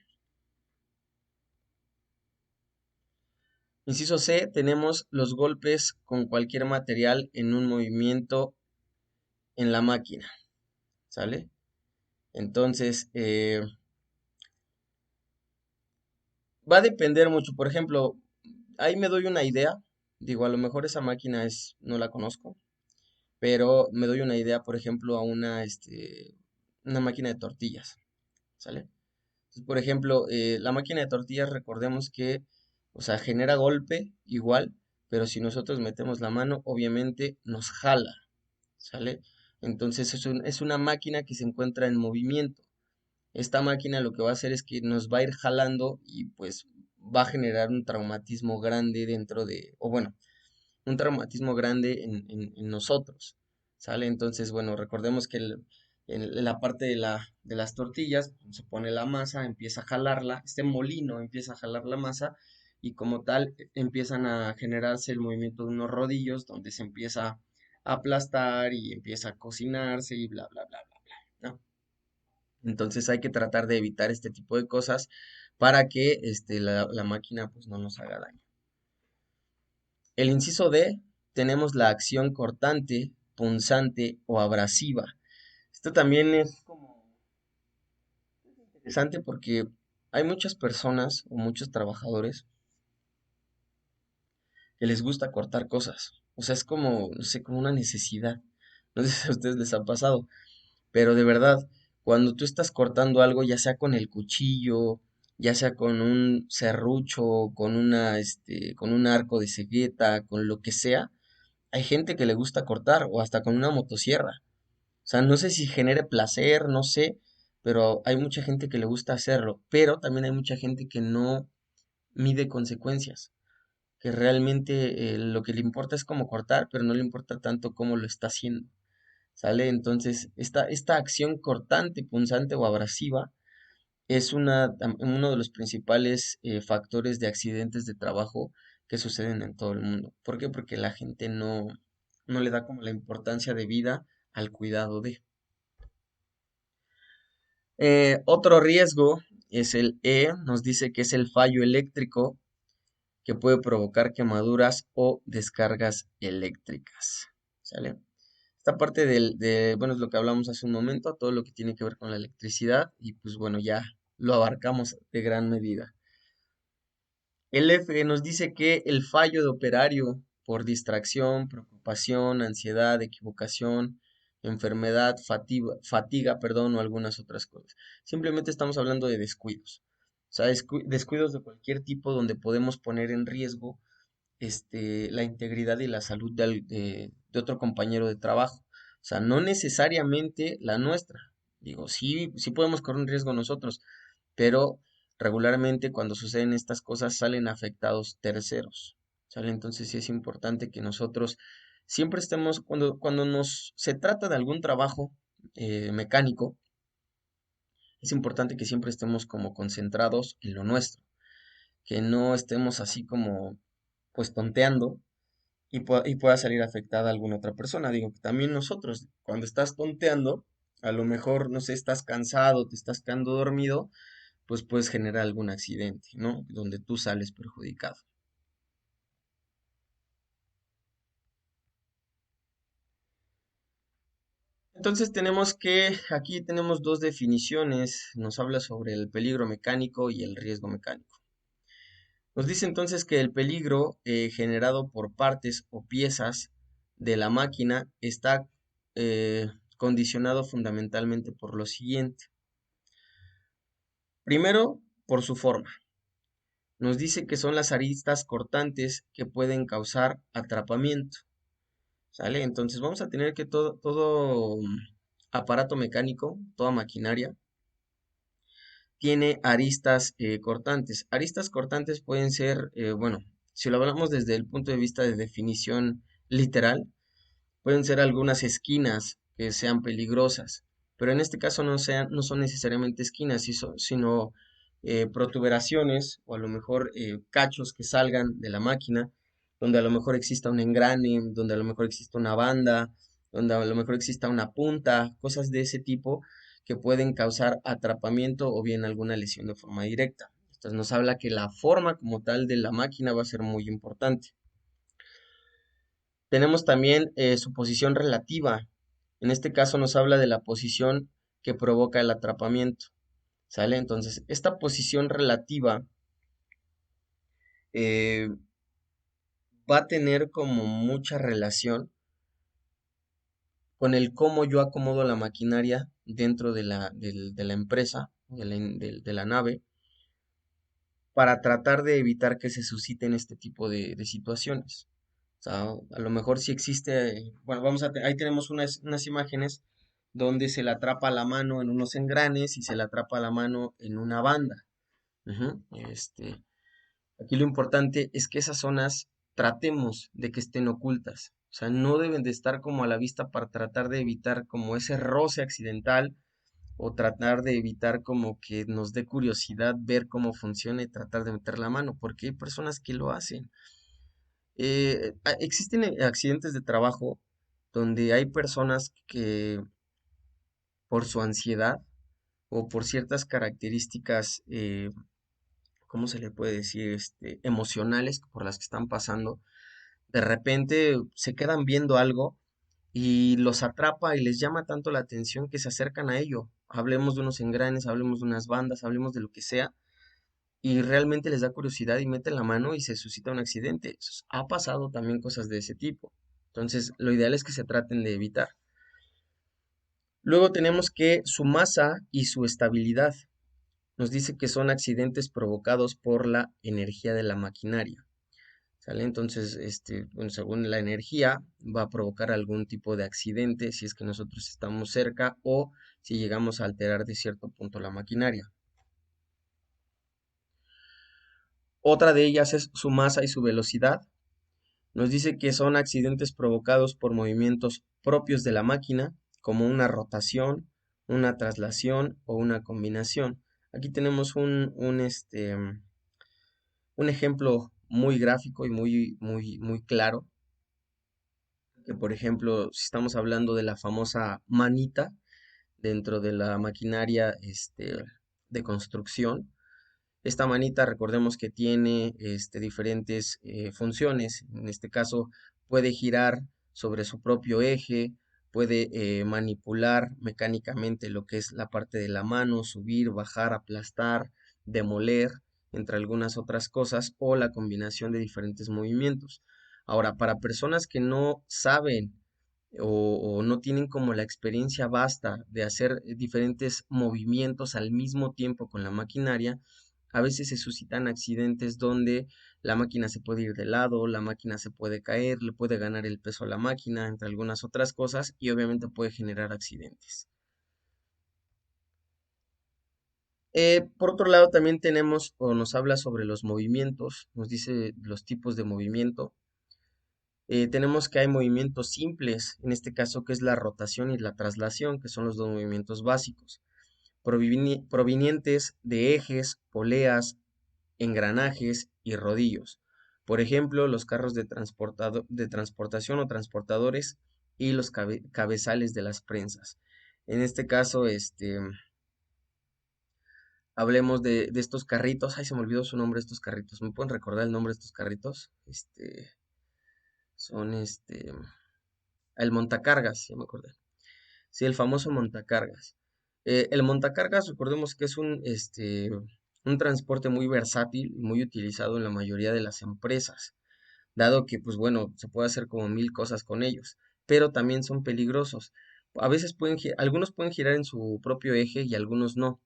Inciso C, tenemos los golpes con cualquier material en un movimiento en la máquina, ¿sale? Entonces, va a depender mucho. Por ejemplo, ahí me doy una idea. Digo, a lo mejor esa máquina no la conozco, pero me doy una idea, por ejemplo, a una máquina de tortillas, ¿sale? Entonces, por ejemplo, la máquina de tortillas, recordemos que, o sea, genera golpe igual, pero si nosotros metemos la mano, obviamente nos jala, ¿sale? Entonces es una máquina que se encuentra en movimiento. Esta máquina lo que va a hacer es que nos va a ir jalando y pues va a generar un traumatismo grande dentro de, o bueno, un traumatismo grande en nosotros, ¿sale? Entonces, bueno, recordemos que en la parte de las tortillas se pone la masa, empieza a jalarla, este molino empieza a jalar la masa y como tal empiezan a generarse el movimiento de unos rodillos donde se empieza a aplastar y empieza a cocinarse y bla, bla, bla, bla, bla, ¿no? Entonces hay que tratar de evitar este tipo de cosas para que la máquina pues no nos haga daño. El inciso D, tenemos la acción cortante, punzante o abrasiva. Esto también es como interesante porque hay muchas personas o muchos trabajadores que les gusta cortar cosas. O sea, es como, no sé, como una necesidad. No sé si a ustedes les ha pasado, pero de verdad, cuando tú estás cortando algo, ya sea con el cuchillo, ya sea con un serrucho, con un arco de cegueta, con lo que sea. Hay gente que le gusta cortar o hasta con una motosierra. O sea, no sé si genere placer, no sé, pero hay mucha gente que le gusta hacerlo, pero también hay mucha gente que no mide consecuencias, que realmente lo que le importa es cómo cortar, pero no le importa tanto cómo lo está haciendo, ¿sale? Entonces, esta acción cortante, punzante o abrasiva es uno de los principales factores de accidentes de trabajo que suceden en todo el mundo. ¿Por qué? Porque la gente no le da como la importancia de vida al cuidado de. Otro riesgo es el E, nos dice que es el fallo eléctrico que puede provocar quemaduras o descargas eléctricas. ¿Sale? Esta parte bueno, es lo que hablamos hace un momento, todo lo que tiene que ver con la electricidad y pues bueno, ya lo abarcamos de gran medida. El F nos dice que el fallo de operario por distracción, preocupación, ansiedad, equivocación, enfermedad, fatiga, perdón, o algunas otras cosas. Simplemente estamos hablando de descuidos. O sea, descuidos de cualquier tipo donde podemos poner en riesgo la integridad y la salud de otro compañero de trabajo. O sea, no necesariamente la nuestra. Digo, sí podemos correr un riesgo nosotros, pero regularmente cuando suceden estas cosas salen afectados terceros. ¿Sale? Entonces sí es importante que nosotros siempre estemos, cuando se trata de algún trabajo mecánico, es importante que siempre estemos como concentrados en lo nuestro, que no estemos así como pues tonteando y pueda salir afectada alguna otra persona. Digo que también nosotros, cuando estás tonteando, a lo mejor, no sé, estás cansado, te estás quedando dormido, pues puedes generar algún accidente, ¿no? Donde tú sales perjudicado. Entonces aquí tenemos dos definiciones, nos habla sobre el peligro mecánico y el riesgo mecánico. Nos dice entonces que el peligro generado por partes o piezas de la máquina está condicionado fundamentalmente por lo siguiente. Primero, por su forma. Nos dice que son las aristas cortantes que pueden causar atrapamiento. ¿Sale? Entonces vamos a tener que todo aparato mecánico, toda maquinaria, tiene aristas cortantes. Aristas cortantes pueden ser, bueno, si lo hablamos desde el punto de vista de definición literal, pueden ser algunas esquinas que sean peligrosas, pero en este caso no son necesariamente esquinas, sino protuberaciones o a lo mejor cachos que salgan de la máquina, donde a lo mejor exista un engrane, donde a lo mejor exista una banda, donde a lo mejor exista una punta, cosas de ese tipo que pueden causar atrapamiento o bien alguna lesión de forma directa. Entonces nos habla que la forma como tal de la máquina va a ser muy importante. Tenemos también su posición relativa. En este caso nos habla de la posición que provoca el atrapamiento. ¿Sale? Entonces, esta posición relativa eh, va a tener como mucha relación con el cómo yo acomodo la maquinaria dentro de la empresa, de la nave, para tratar de evitar que se susciten este tipo de situaciones. O sea, a lo mejor si existe, bueno, ahí tenemos unas imágenes donde se le atrapa la mano en unos engranes y se le atrapa la mano en una banda. Ujú. Aquí lo importante es que esas zonas tratemos de que estén ocultas. O sea, no deben de estar como a la vista para tratar de evitar como ese roce accidental o tratar de evitar como que nos dé curiosidad ver cómo funciona y tratar de meter la mano, porque hay personas que lo hacen. Existen accidentes de trabajo donde hay personas que por su ansiedad o por ciertas características, ¿cómo se le puede decir? Emocionales por las que están pasando, de repente se quedan viendo algo y los atrapa y les llama tanto la atención que se acercan a ello. Hablemos de unos engranes, hablemos de unas bandas, hablemos de lo que sea, y realmente les da curiosidad y meten la mano y se suscita un accidente. Ha pasado también cosas de ese tipo. Entonces, lo ideal es que se traten de evitar. Luego tenemos que su masa y su estabilidad. nos dice que son accidentes provocados por la energía de la maquinaria. ¿Sale? Entonces, bueno, según la energía, va a provocar algún tipo de accidente si es que nosotros estamos cerca o si llegamos a alterar de cierto punto la maquinaria. Otra de ellas es su masa y su velocidad. Nos dice que son accidentes provocados por movimientos propios de la máquina, como una rotación, una traslación o una combinación. Aquí tenemos un ejemplo muy gráfico y muy claro, que por ejemplo, si estamos hablando de la famosa manita dentro de la maquinaria de construcción, esta manita recordemos que tiene diferentes funciones. En este caso puede girar sobre su propio eje, puede manipular mecánicamente lo que es la parte de la mano, subir, bajar, aplastar, demoler, entre algunas otras cosas, o la combinación de diferentes movimientos. Ahora, para personas que no saben o no tienen como la experiencia basta de hacer diferentes movimientos al mismo tiempo con la maquinaria, a veces se suscitan accidentes donde la máquina se puede ir de lado, la máquina se puede caer, le puede ganar el peso a la máquina, entre algunas otras cosas, y obviamente puede generar accidentes. Por otro lado, también tenemos o nos habla sobre los movimientos, nos dice los tipos de movimiento. Tenemos que hay movimientos simples, en este caso que es la rotación y la traslación, que son los dos movimientos básicos, provenientes de ejes, poleas, engranajes y rodillos. Por ejemplo, los carros de transportación o transportadores y los cabezales de las prensas. En este caso, hablemos de estos carritos. Ay, se me olvidó su nombre, estos carritos. ¿Me pueden recordar el nombre de estos carritos? Son el montacargas, ya me acordé. Sí, el famoso montacargas. El montacargas, recordemos que es un transporte muy versátil y muy utilizado en la mayoría de las empresas, dado que, pues bueno, se puede hacer como mil cosas con ellos, pero también son peligrosos. A veces algunos pueden girar en su propio eje y algunos no,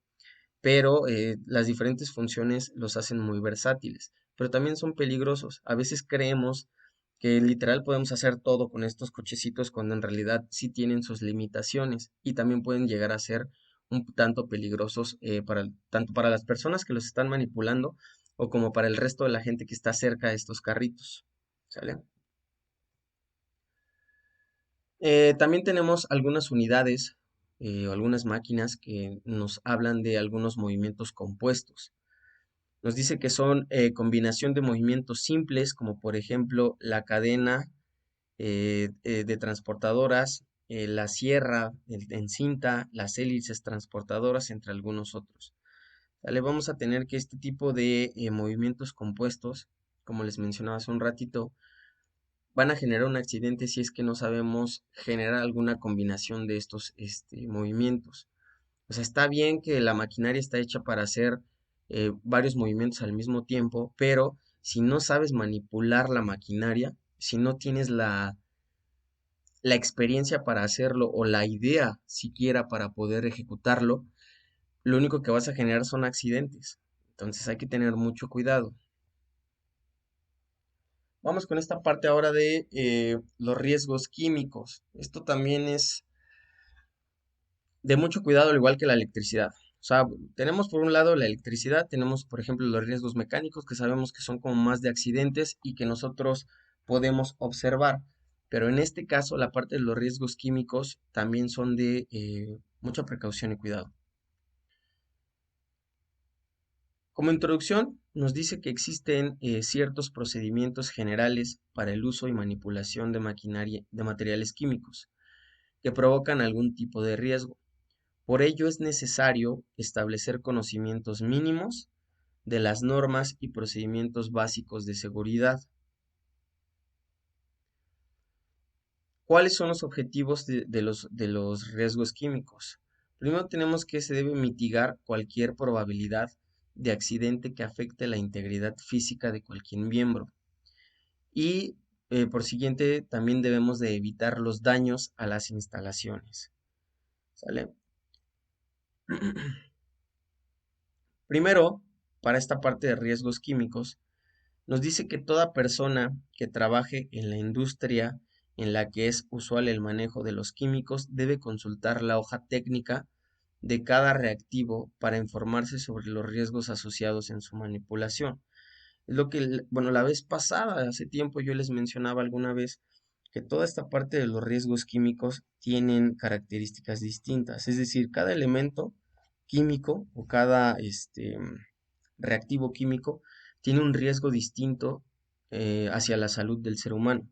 pero las diferentes funciones los hacen muy versátiles, pero también son peligrosos. A veces creemos que literal podemos hacer todo con estos cochecitos cuando en realidad sí tienen sus limitaciones y también pueden llegar a ser un tanto peligrosos tanto para las personas que los están manipulando o como para el resto de la gente que está cerca de estos carritos. ¿Sale? También tenemos algunas unidades o algunas máquinas que nos hablan de algunos movimientos compuestos. Nos dice que son combinación de movimientos simples, como por ejemplo la cadena de transportadoras, la sierra en cinta, las hélices transportadoras, entre algunos otros. ¿Vale? Vamos a tener que este tipo de movimientos compuestos, como les mencionaba hace un ratito, van a generar un accidente si es que no sabemos generar alguna combinación de estos movimientos. O sea, está bien que la maquinaria está hecha para hacer varios movimientos al mismo tiempo, pero si no sabes manipular la maquinaria, si no tienes la experiencia para hacerlo o la idea siquiera para poder ejecutarlo, lo único que vas a generar son accidentes. Entonces hay que tener mucho cuidado. Vamos con esta parte ahora de los riesgos químicos. Esto también es de mucho cuidado, al igual que la electricidad. O sea, tenemos por un lado la electricidad, tenemos por ejemplo los riesgos mecánicos que sabemos que son como más de accidentes y que nosotros podemos observar. Pero en este caso, la parte de los riesgos químicos también son de mucha precaución y cuidado. Como introducción, nos dice que existen ciertos procedimientos generales para el uso y manipulación de maquinaria, de materiales químicos que provocan algún tipo de riesgo. Por ello es necesario establecer conocimientos mínimos de las normas y procedimientos básicos de seguridad. ¿Cuáles son los objetivos de los riesgos químicos? Primero tenemos que se debe mitigar cualquier probabilidad de accidente que afecte la integridad física de cualquier miembro. Y por siguiente, también debemos de evitar los daños a las instalaciones. ¿Sale? Primero, para esta parte de riesgos químicos, nos dice que toda persona que trabaje en la industria en la que es usual el manejo de los químicos debe consultar la hoja técnica de cada reactivo para informarse sobre los riesgos asociados en su manipulación. Es lo que, bueno, la vez pasada, hace tiempo yo les mencionaba alguna vez que toda esta parte de los riesgos químicos tienen características distintas, es decir, cada elemento químico o cada reactivo químico tiene un riesgo distinto hacia la salud del ser humano.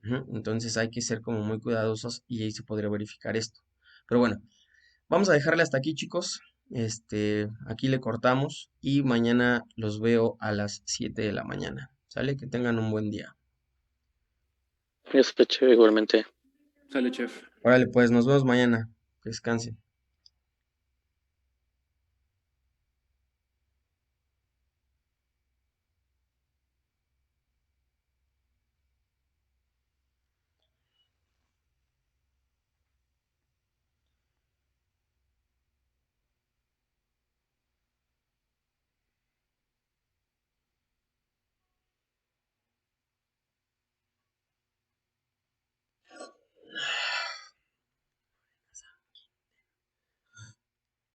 Ujú. Entonces hay que ser como muy cuidadosos y ahí se podría verificar esto. Pero bueno, vamos a dejarle hasta aquí, chicos. Aquí le cortamos y mañana los veo a las 7 de la mañana. ¿Sale? Que tengan un buen día. Yo sospeché igualmente. Sale, chef. Órale, pues nos vemos mañana. Que descansen.